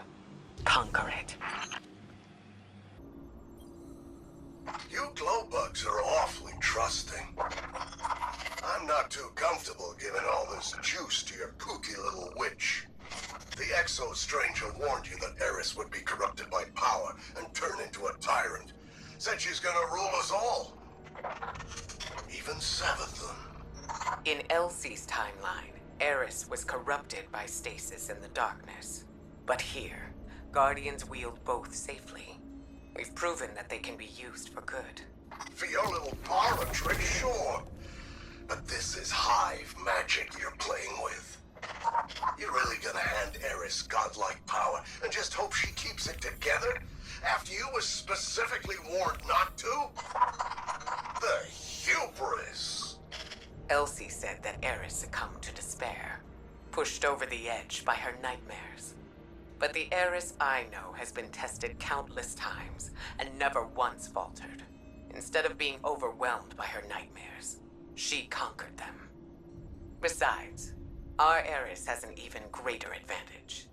Conquer it. You glowbugs are awfully trusting. I'm not too comfortable giving all this juice to your kooky little witch. The Exo-Stranger warned you that Eris would be corrupted by power and turn into a tyrant. Said she's gonna rule us all. Even Savathun. In Elsie's timeline, Eris was corrupted by stasis in the darkness. But here, Guardians wield both safely. We've proven that they can be used for good. For your little parlor trick, sure. But this is Hive magic you're playing with. You're really gonna hand Eris godlike power and just hope she keeps it together? After you was specifically warned not to? The hubris! Elsie said that Eris succumbed to despair, pushed over the edge by her nightmares. But the Eris I know has been tested countless times and never once faltered. Instead of being overwhelmed by her nightmares, she conquered them. Besides, our Eris has an even greater advantage.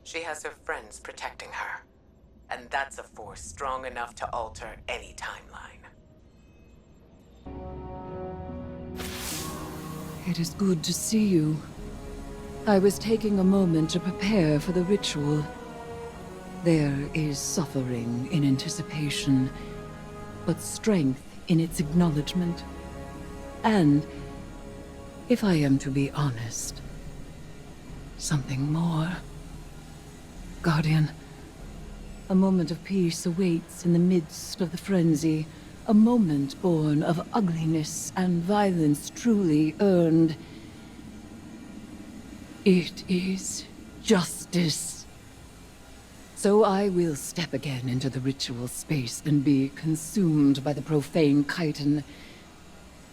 She has her friends protecting her, and that's a force strong enough to alter any timeline. It is good to see you. I was taking a moment to prepare for the ritual. There is suffering in anticipation, but strength in its acknowledgement. And, if I am to be honest, something more. Guardian, a moment of peace awaits in the midst of the frenzy. A moment born of ugliness and violence truly earned. It is justice. So I will step again into the ritual space and be consumed by the profane chitin.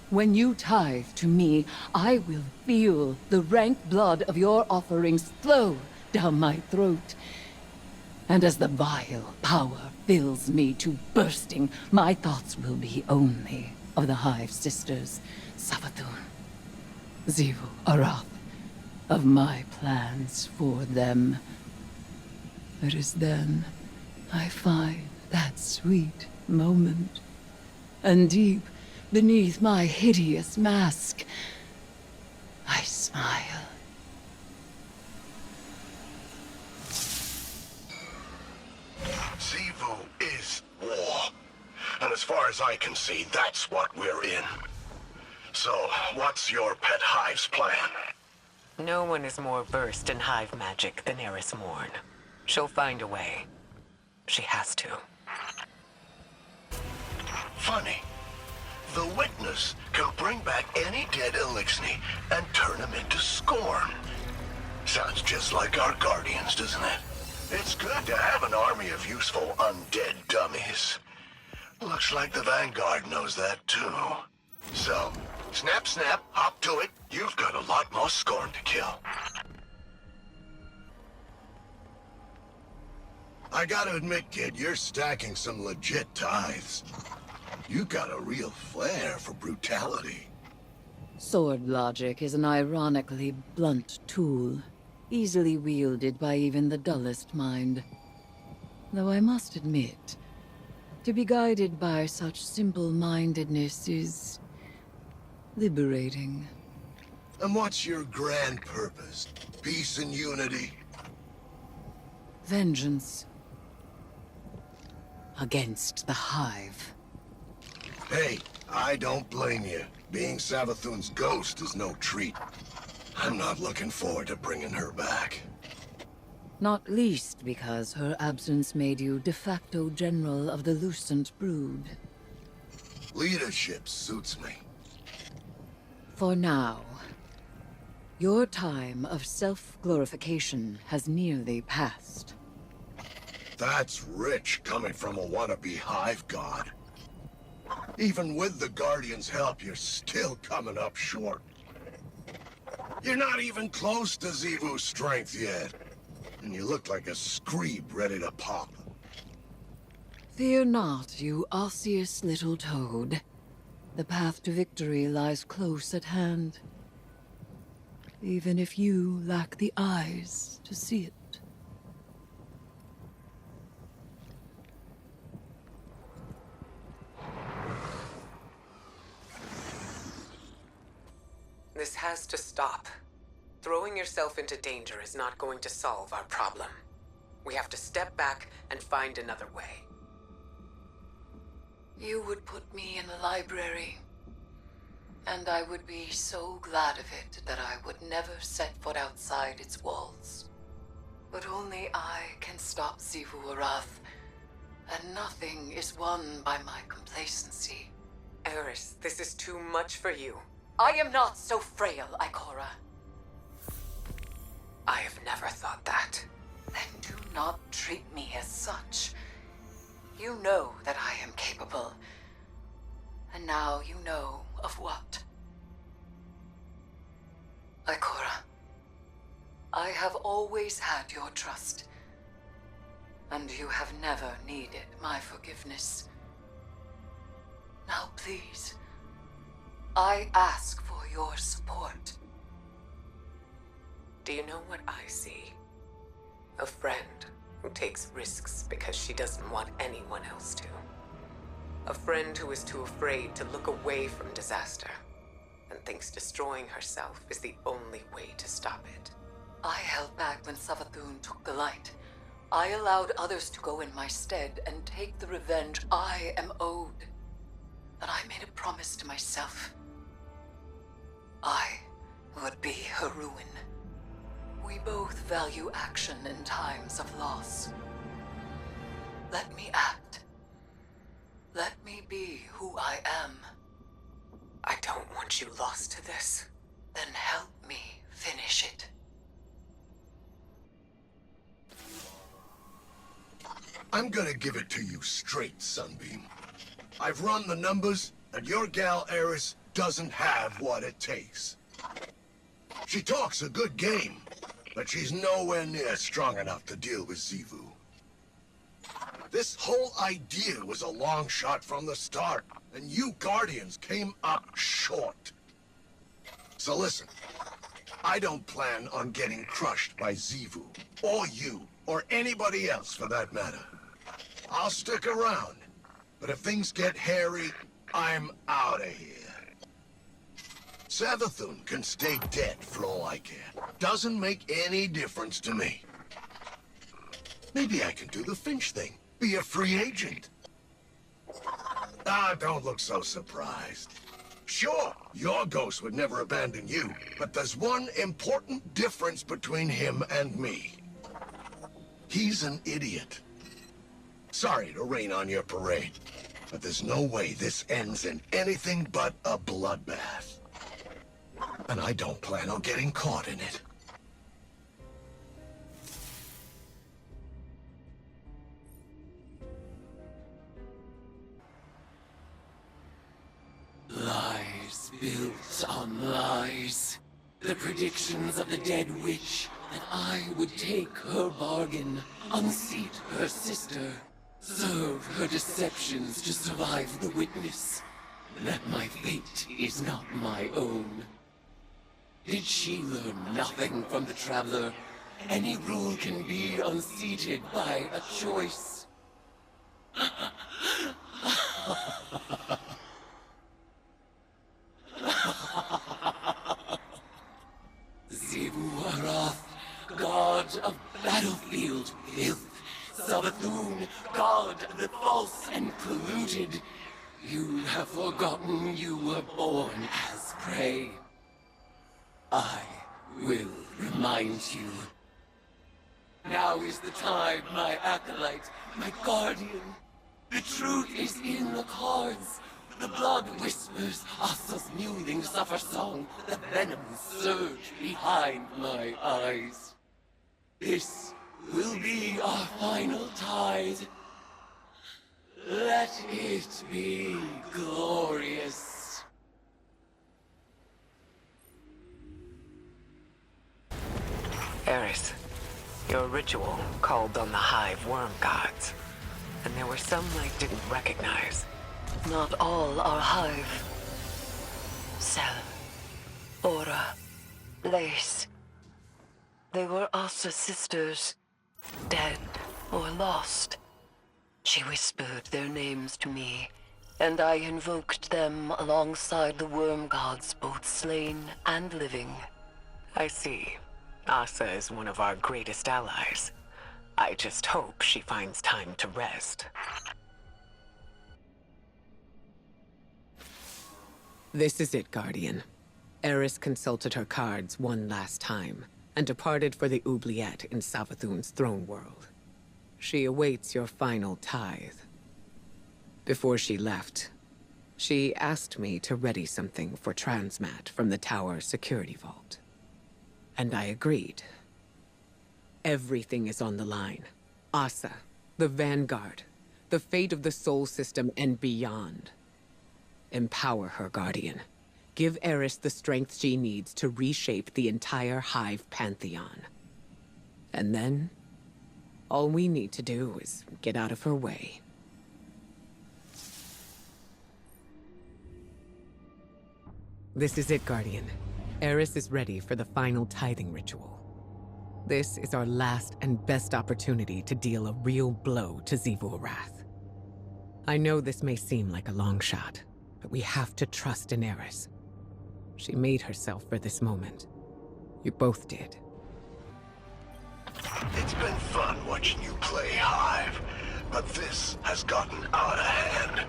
When you tithe to me, I will feel the rank blood of your offerings flow down my throat. And as the vile power fills me to bursting, my thoughts will be only of the Hive Sisters, Savathun, Xivu Arath, of my plans for them. It is then I find that sweet moment, and deep beneath my hideous mask, I smile. Xivu is war. And as far as I can see, that's what we're in. So, what's your pet Hive's plan? No one is more versed in hive magic than Eris Morn. She'll find a way. She has to. Funny. The Witness can bring back any dead Elixni and turn them into scorn. Sounds just like our Guardians, doesn't it? It's good to have an army of useful undead dummies. Looks like the Vanguard knows that too. So, snap, snap, hop to it. You've got a lot more scorn to kill. I gotta admit, kid, you're stacking some legit tithes. You got a real flair for brutality. Sword logic is an ironically blunt tool, easily wielded by even the dullest mind. Though I must admit, to be guided by such simple-mindedness is liberating. And what's your grand purpose? Peace and unity? Vengeance. Against the Hive. Hey, I don't blame you. Being Savathun's ghost is no treat. I'm not looking forward to bringing her back. Not least because her absence made you de facto general of the Lucent Brood. Leadership suits me. For now, your time of self-glorification has nearly passed. That's rich coming from a wannabe Hive god. Even with the Guardian's help, you're still coming up short. You're not even close to Xivu's strength yet. And you look like a screeb ready to pop. Fear not, you osseous little toad. The path to victory lies close at hand. Even if you lack the eyes to see it. This has to stop. Throwing yourself into danger is not going to solve our problem. We have to step back and find another way. You would put me in the library, and I would be so glad of it that I would never set foot outside its walls. But only I can stop Xivu Arath, and nothing is won by my complacency. Eris, this is too much for you. I am not so frail, Ikora. I have never thought that. Then do not treat me as such. You know that I am capable. And now you know of what. Ikora, I have always had your trust, and you have never needed my forgiveness. Now please, I ask for your support. Do you know what I see? A friend who takes risks because she doesn't want anyone else to. A friend who is too afraid to look away from disaster and thinks destroying herself is the only way to stop it. I held back when Savathun took the light. I allowed others to go in my stead and take the revenge I am owed. But I made a promise to myself. I would be her ruin. We both value action in times of loss. Let me act. Let me be who I am. I don't want you lost to this. Then help me finish it. I'm gonna give it to you straight, Sunbeam. I've run the numbers, and your gal Eris doesn't have what it takes. She talks a good game, but she's nowhere near strong enough to deal with Xivu. This whole idea was a long shot from the start, and you Guardians came up short. So listen, I don't plan on getting crushed by Xivu, or you, or anybody else for that matter. I'll stick around, but if things get hairy, I'm out of here. Savathun can stay dead for all I care. Doesn't make any difference to me. Maybe I can do the Finch thing. Be a free agent. Ah, don't look so surprised. Sure, your ghost would never abandon you, but there's one important difference between him and me. He's an idiot. Sorry to rain on your parade, but there's no way this ends in anything but a bloodbath. And I don't plan on getting caught in it. Lies built on lies. The predictions of the dead witch that I would take her bargain, unseat her sister, serve her deceptions to survive the witness. That my fate is not my own. Did she learn nothing from the Traveler? Any rule can be unseated by a choice. Xivu Arath, god of battlefield filth. Savathun, god of the false and polluted. You have forgotten you were born as prey. I will remind you. Now is the time, my acolyte, my guardian. The truth is in the cards. The blood whispers, Asa's mewling suffer song. The venom surge behind my eyes. This will be our final tide. Let it be glorious. Eris, your ritual called on the Hive worm gods, and there were some I didn't recognize. Not all are Hive. Cell, Aura, Lace. They were Asa's sisters, dead or lost. She whispered their names to me, and I invoked them alongside the worm gods, both slain and living. I see. Asa is one of our greatest allies. I just hope she finds time to rest. This is it, Guardian. Eris consulted her cards one last time, and departed for the oubliette in Savathun's throne world. She awaits your final tithe. Before she left, she asked me to ready something for Transmat from the tower security vault. And I agreed. Everything is on the line. Asa, the Vanguard, the fate of the Sol System and beyond. Empower her, Guardian. Give Eris the strength she needs to reshape the entire Hive Pantheon. And then, All we need to do is get out of her way. This is it, Guardian. Eris is ready for the final tithing ritual. This is our last and best opportunity to deal a real blow to Xivu Arath. I know this may seem like a long shot, but we have to trust in Eris. She made herself for this moment. You both did. It's been fun watching you play Hive, but this has gotten out of hand.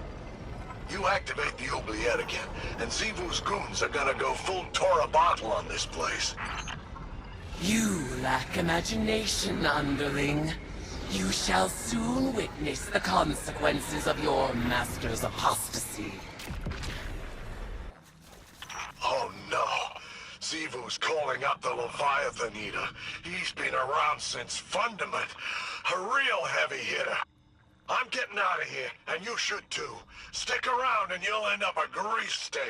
You activate the oubliette again, and Xivu's goons are gonna go full Tora bottle on this place. You lack imagination, underling. You shall soon witness the consequences of your master's apostasy. Oh no! Xivu's calling up the Leviathan Eater. He's been around since Fundament. A real heavy hitter. I'm getting out of here, and you should too. Stick around and you'll end up a grease stain.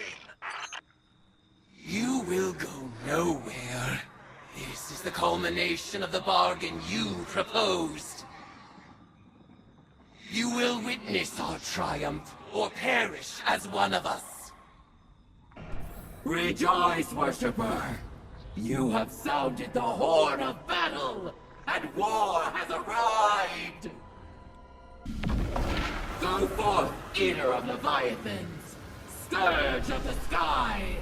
You will go nowhere. This is the culmination of the bargain you proposed. You will witness our triumph, or perish as one of us. Rejoice, worshipper! You have sounded the horn of battle, and war has arrived! Go forth, eater of Leviathans, scourge of the sky!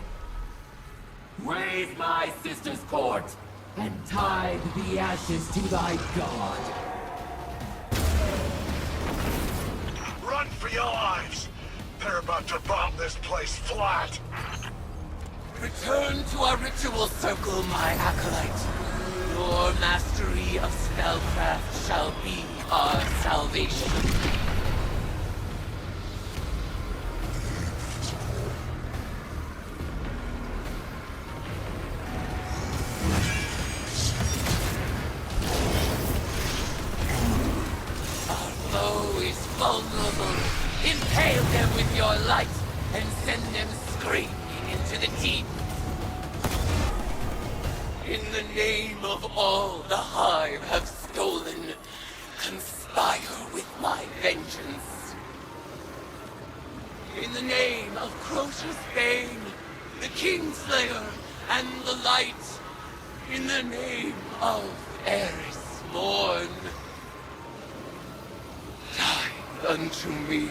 Raise my sister's court, and tithe the ashes to thy god! Run for your lives! They're about to bomb this place flat! Return to our ritual circle, my acolyte. Your mastery of spellcraft shall be our salvation. Our foe is vulnerable. Impale them with your light and send them screaming into the deep. In the name of all the Hive have stolen, conspire with my vengeance. In the name of Crocius Bane, the Kingslayer, and the Light, in the name of Eris Morn, die unto me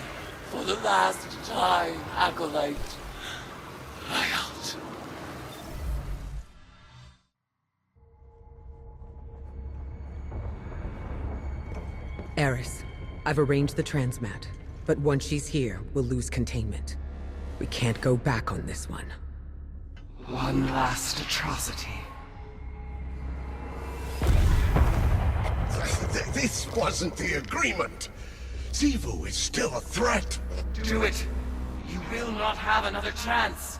for the last time, acolyte. Fly out. Eris, I've arranged the transmat, but once she's here, we'll lose containment. We can't go back on this one. One last atrocity. This wasn't the agreement! Xivu is still a threat! Do it! You will not have another chance!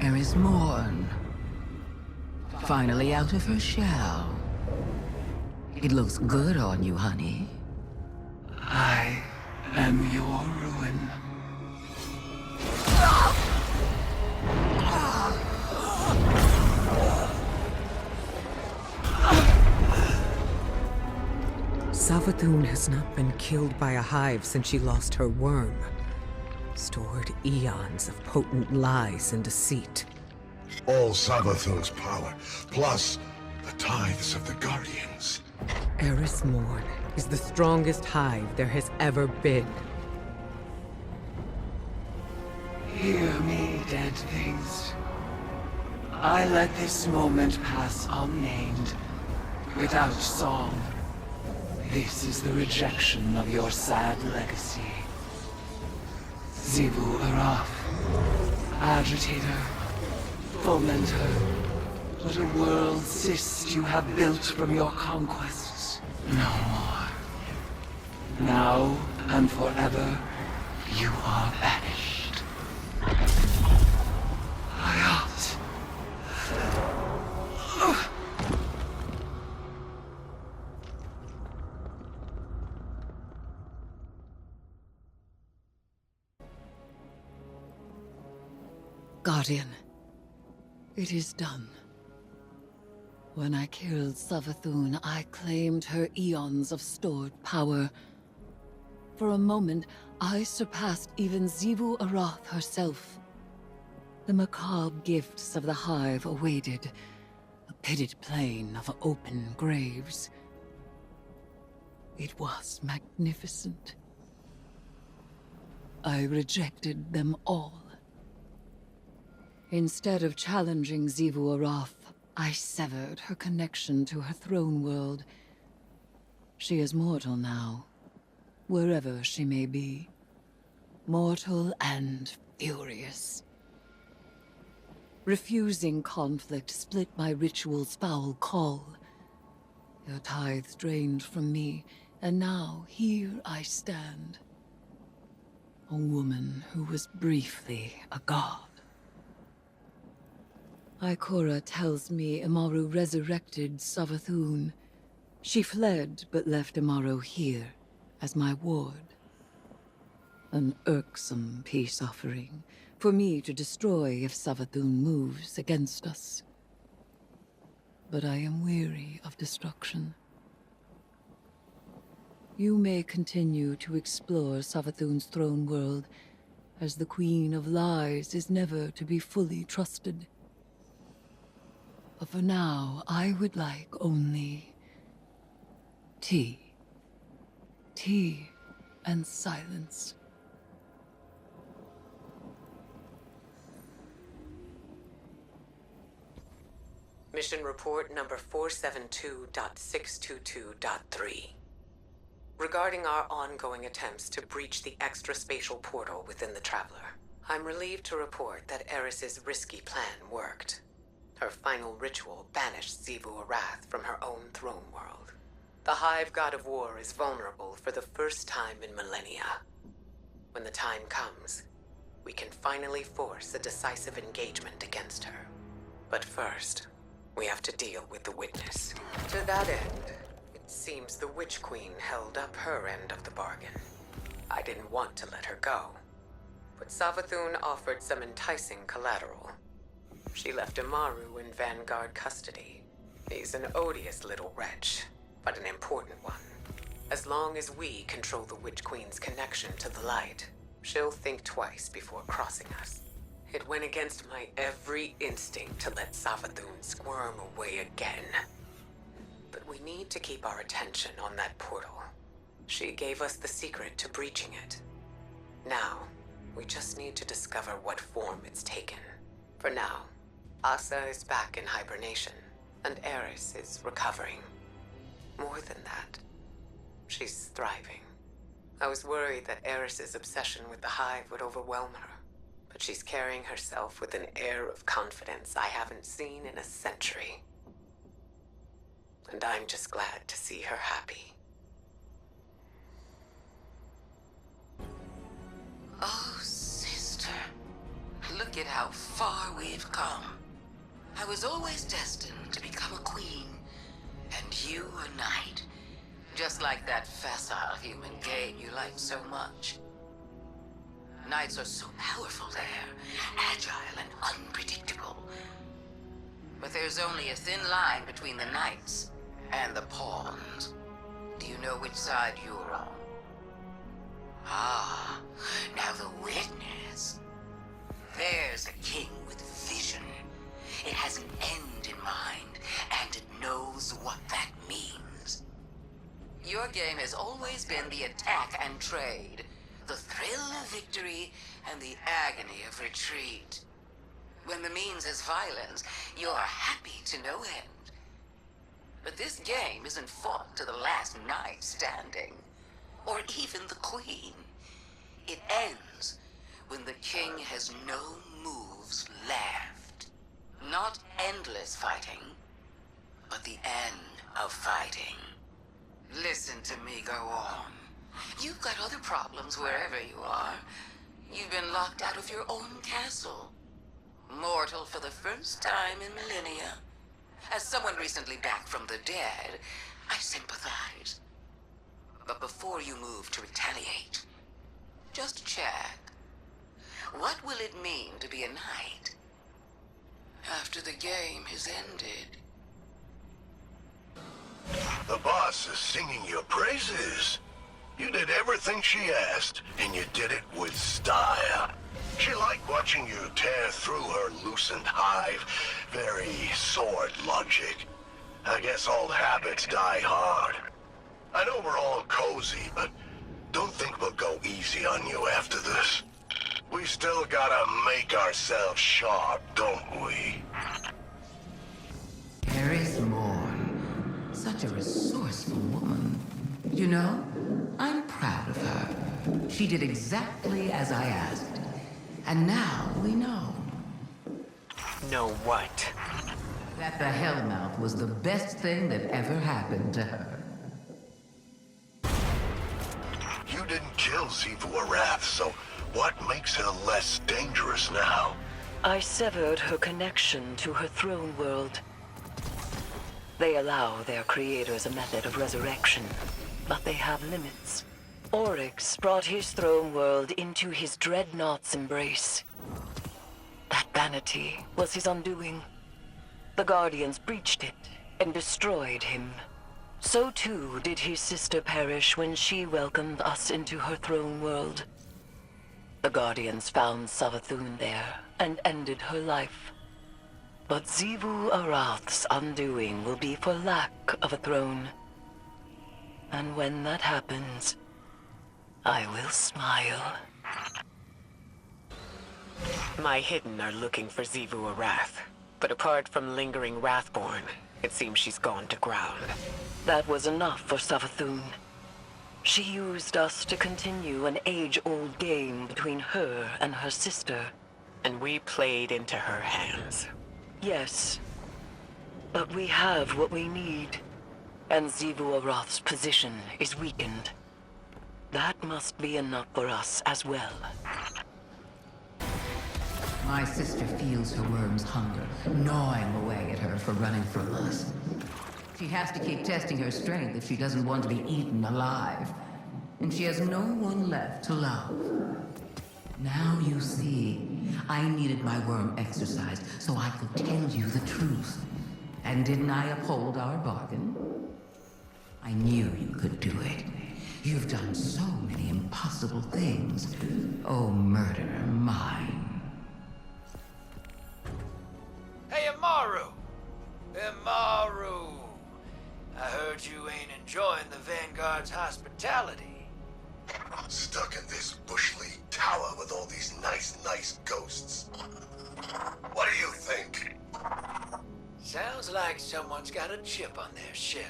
Eris Morn. Finally out of her shell. It looks good on you, honey. I am your ruin. Savathun has not been killed by a hive since she lost her worm. Stored eons of potent lies and deceit. All Savathun's power, plus the tithes of the Guardians. Eris Morn is the strongest hive there has ever been. Hear me, dead things. I let this moment pass unnamed, without song. This is the rejection of your sad legacy. Xivu Arath, agitator, fomenter, what a world cyst you have built from your conquests. No more. Now and forever, you are banished. Hayat. Guardian, it is done. When I killed Savathun, I claimed her eons of stored power. For a moment, I surpassed even Xivu Arath herself. The macabre gifts of the Hive awaited, a pitted plain of open graves. It was magnificent. I rejected them all. Instead of challenging Xivu Arath, I severed her connection to her throne world. She is mortal now, wherever she may be. Mortal and furious. Refusing conflict split my ritual's foul call. Your tithes drained from me, and now here I stand. A woman who was briefly a god. Ikora tells me Amaru resurrected Savathun. She fled, but left Amaru here, as my ward. An irksome peace offering, for me to destroy if Savathun moves against us. But I am weary of destruction. You may continue to explore Savathun's throne world, as the Queen of Lies is never to be fully trusted. But for now, I would like only tea. Tea and silence. Mission report number 472.622.3. Regarding our ongoing attempts to breach the extra-spatial portal within the Traveler, I'm relieved to report that Eris's risky plan worked. Her final ritual banished Xivu Arath from her own throne world. The Hive God of War is vulnerable for the first time in millennia. When the time comes, we can finally force a decisive engagement against her. But first, we have to deal with the Witness. To that end, it seems the Witch Queen held up her end of the bargain. I didn't want to let her go, but Savathun offered some enticing collateral. She left Amaru in Vanguard custody. He's an odious little wretch, but an important one. As long as we control the Witch Queen's connection to the light, she'll think twice before crossing us. It went against my every instinct to let Savathun squirm away again. But we need to keep our attention on that portal. She gave us the secret to breaching it. Now, we just need to discover what form it's taken. For now, Asa is back in hibernation, and Eris is recovering. More than that, she's thriving. I was worried that Eris's obsession with the Hive would overwhelm her, but she's carrying herself with an air of confidence I haven't seen in a century. And I'm just glad to see her happy. Oh, sister. Look at how far we've come. I was always destined to become a queen, and you a knight. Just like that facile human game you like so much. Knights are so powerful there, agile and unpredictable. But there's only a thin line between the knights and the pawns. Do you know which side you're on? Ah, now the Witness. There's a king with vision. It has an end in mind, and it knows what that means. Your game has always been the attack and trade, the thrill of victory and the agony of retreat. When the means is violence, you're happy to no end. But this game isn't fought to the last knight standing, or even the queen. It ends when the king has no moves left. Not endless fighting, but the end of fighting. Listen to me go on. You've got other problems wherever you are. You've been locked out of your own castle. Mortal for the first time in millennia. As someone recently back from the dead, I sympathize. But before you move to retaliate, just check. What will it mean to be a knight after the game has ended. The boss is singing your praises. You did everything she asked, and you did it with style. She liked watching you tear through her loosened hive. Very sword logic. I guess old habits die hard. I know we're all cozy, but don't think we'll go easy on you after this. We still gotta make ourselves sharp, don't we? Eris Morn. Such a resourceful woman. You know, I'm proud of her. She did exactly as I asked. And now we know. Know what? That the Hellmouth was the best thing that ever happened to her. You didn't kill Xivu Arath, so what makes her less dangerous now? I severed her connection to her throne world. They allow their creators a method of resurrection, but they have limits. Oryx brought his throne world into his dreadnought's embrace. That vanity was his undoing. The Guardians breached it and destroyed him. So too did his sister perish when she welcomed us into her throne world. The Guardians found Savathun there and ended her life. But Xivu Arath's undoing will be for lack of a throne. And when that happens, I will smile. My Hidden are looking for Xivu Arath. But apart from lingering Wrathborn, it seems she's gone to ground. That was enough for Savathun. She used us to continue an age-old game between her and her sister. And we played into her hands. Yes. But we have what we need. And Xivu Arath's position is weakened. That must be enough for us as well. My sister feels her worm's hunger, gnawing away at her for running from us. She has to keep testing her strength if she doesn't want to be eaten alive. And she has no one left to love. Now you see, I needed my worm exercised so I could tell you the truth. And didn't I uphold our bargain? I knew you could do it. You've done so many impossible things. Oh, murderer mine. Hey, Amaru! Amaru! I heard you ain't enjoying the Vanguard's hospitality. Stuck in this Bush League tower with all these nice ghosts. What do you think? Sounds like someone's got a chip on their shell.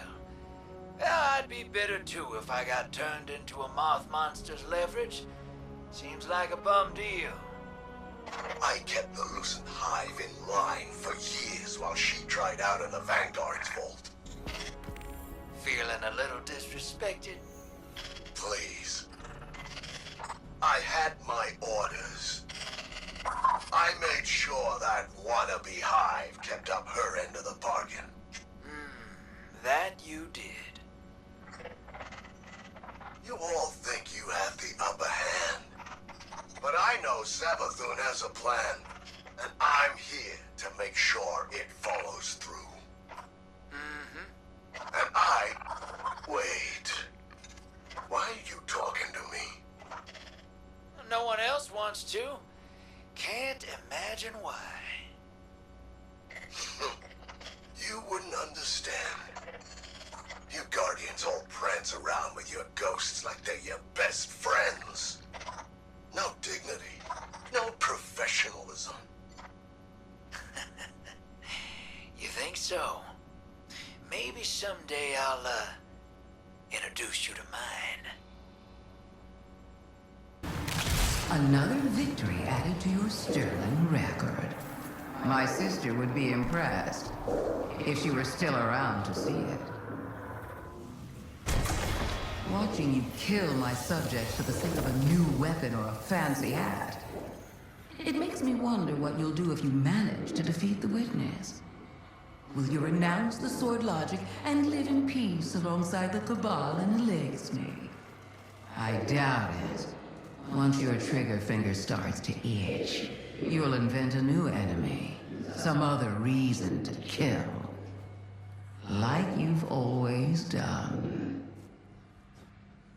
I'd be bitter too if I got turned into a moth monster's leverage. Seems like a bum deal. I kept the loosened hive in line for years while she tried out in the Vanguard's vault. Feeling a little disrespected? Please. I had my orders. I made sure that wannabe hive kept up her end of the bargain. That you did. You all think you have the upper hand. But I know Savathun has a plan, and I'm here to make sure it follows through. And wait. Why are you talking to me? No one else wants to. Can't imagine why. You wouldn't understand. You Guardians all prance around with your ghosts like they're your best friends. No dignity, no professionalism. You think so? Maybe someday I'll, introduce you to mine. Another victory added to your sterling record. My sister would be impressed, if she were still around to see it. Watching you kill my subjects for the sake of a new weapon or a fancy hat. It makes me wonder what you'll do if you manage to defeat the Witness. Will you renounce the sword logic and live in peace alongside the Cabal and Eliksni? I doubt it. Once your trigger finger starts to itch, you'll invent a new enemy. some other reason to kill. Like you've always done.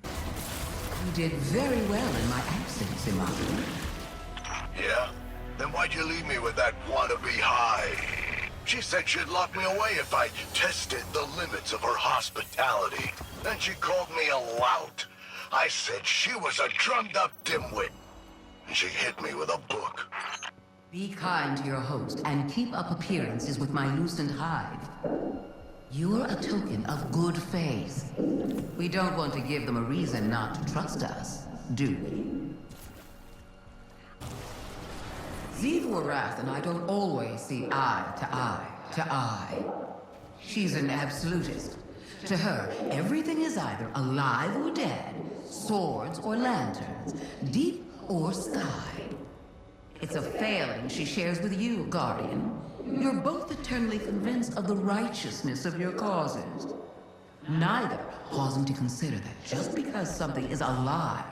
You did very well in my absence, Imaru. Yeah? Then why'd you leave me with that wannabe high? She said she'd lock me away if I tested the limits of her hospitality. Then she called me a lout. I said she was a drummed-up dimwit. And she hit me with a book. Be kind to your host and keep up appearances with my loosened hide. You're a token of good faith. We don't want to give them a reason not to trust us, do we? Xivu Arath and I don't always see eye to eye. She's an absolutist. To her, everything is either alive or dead, swords or lanterns, deep or sky. It's a failing she shares with you, Guardian. You're both eternally convinced of the righteousness of your causes. Neither pausing to consider that just because something is a lie,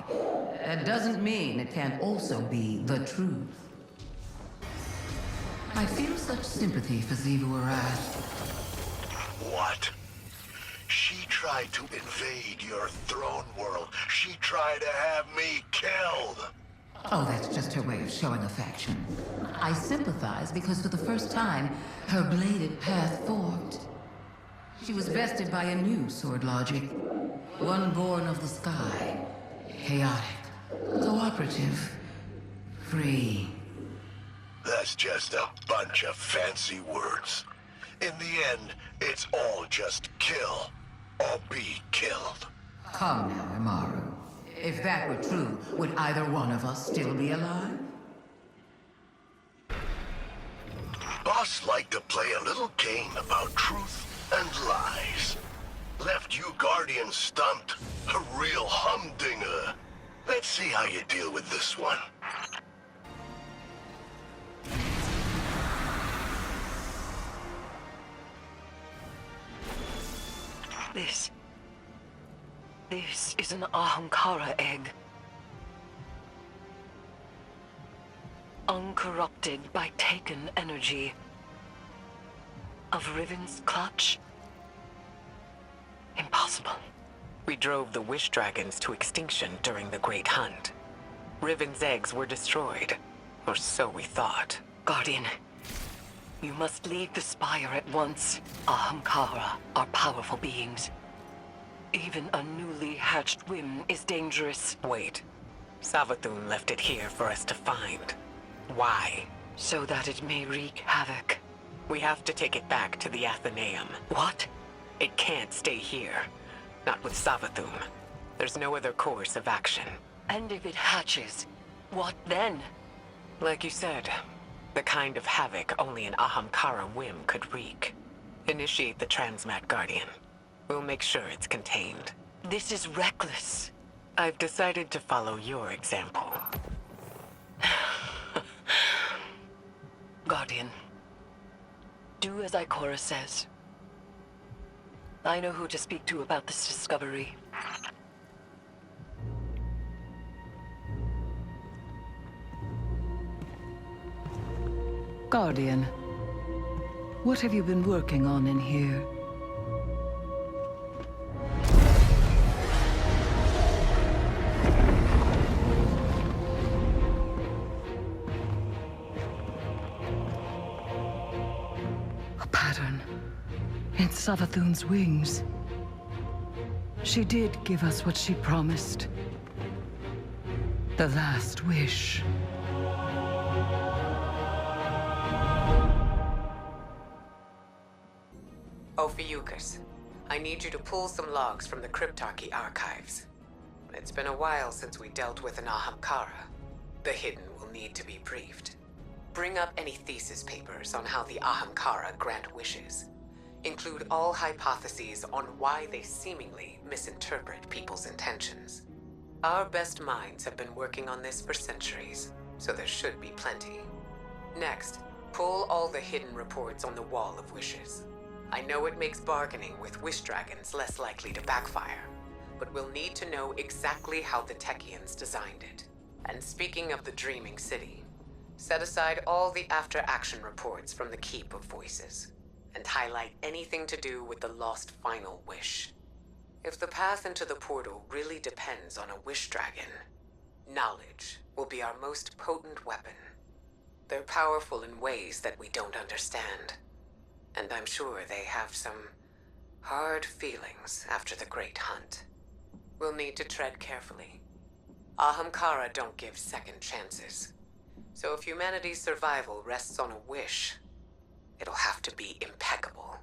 that doesn't mean it can't also be the truth. I feel such sympathy for Xivu Arath. What? She tried to invade your throne world. She tried to have me killed. Oh, that's just her way of showing affection. I sympathize because for the first time, her bladed path forked. She was bested by a new sword logic. One born of the sky. Chaotic. Cooperative. Free. That's just a bunch of fancy words. In the end, it's all just kill or be killed. Come now, Imaru. If that were true, would either one of us still be alive? Boss liked to play a little game about truth and lies. Left you Guardians stumped. A real humdinger. Let's see how you deal with this one. This is an Ahamkara egg. Uncorrupted by taken energy. Of Riven's clutch? Impossible. We drove the Wish Dragons to extinction during the Great Hunt. Riven's eggs were destroyed, or so we thought. Guardian, you must leave the Spire at once. Ahamkara are powerful beings. Even a newly hatched whim is dangerous. Wait. Savathun left it here for us to find. Why? So that it may wreak havoc. We have to take it back to the Athenaeum. What? It can't stay here. Not with Savathun. There's no other course of action. And if it hatches, what then? Like you said, the kind of havoc only an Ahamkara whim could wreak. Initiate the Transmat Guardian. We'll make sure it's contained. This is reckless. I've decided to follow your example. Guardian, do as Ikora says. I know who to speak to about this discovery. Guardian, what have you been working on in here? A pattern in Savathun's wings. She did give us what she promised. The last wish. Ophiuchus, I need you to pull some logs from the Cryptarchy archives. It's been a while since we dealt with an Ahamkara. The Hidden will need to be briefed. Bring up any thesis papers on how the Ahamkara grant wishes. Include all hypotheses on why they seemingly misinterpret people's intentions. Our best minds have been working on this for centuries, so there should be plenty. Next, pull all the hidden reports on the Wall of Wishes. I know it makes bargaining with Wish Dragons less likely to backfire, but we'll need to know exactly how the Techeuns designed it. And speaking of the Dreaming City, Set aside all the after-action reports from the Keep of Voices, and highlight anything to do with the lost final wish. If the path into the portal really depends on a wish dragon, knowledge will be our most potent weapon. They're powerful in ways that we don't understand, and I'm sure they have some hard feelings after the Great Hunt. We'll need to tread carefully. Ahamkara don't give second chances. So if humanity's survival rests on a wish, it'll have to be impeccable.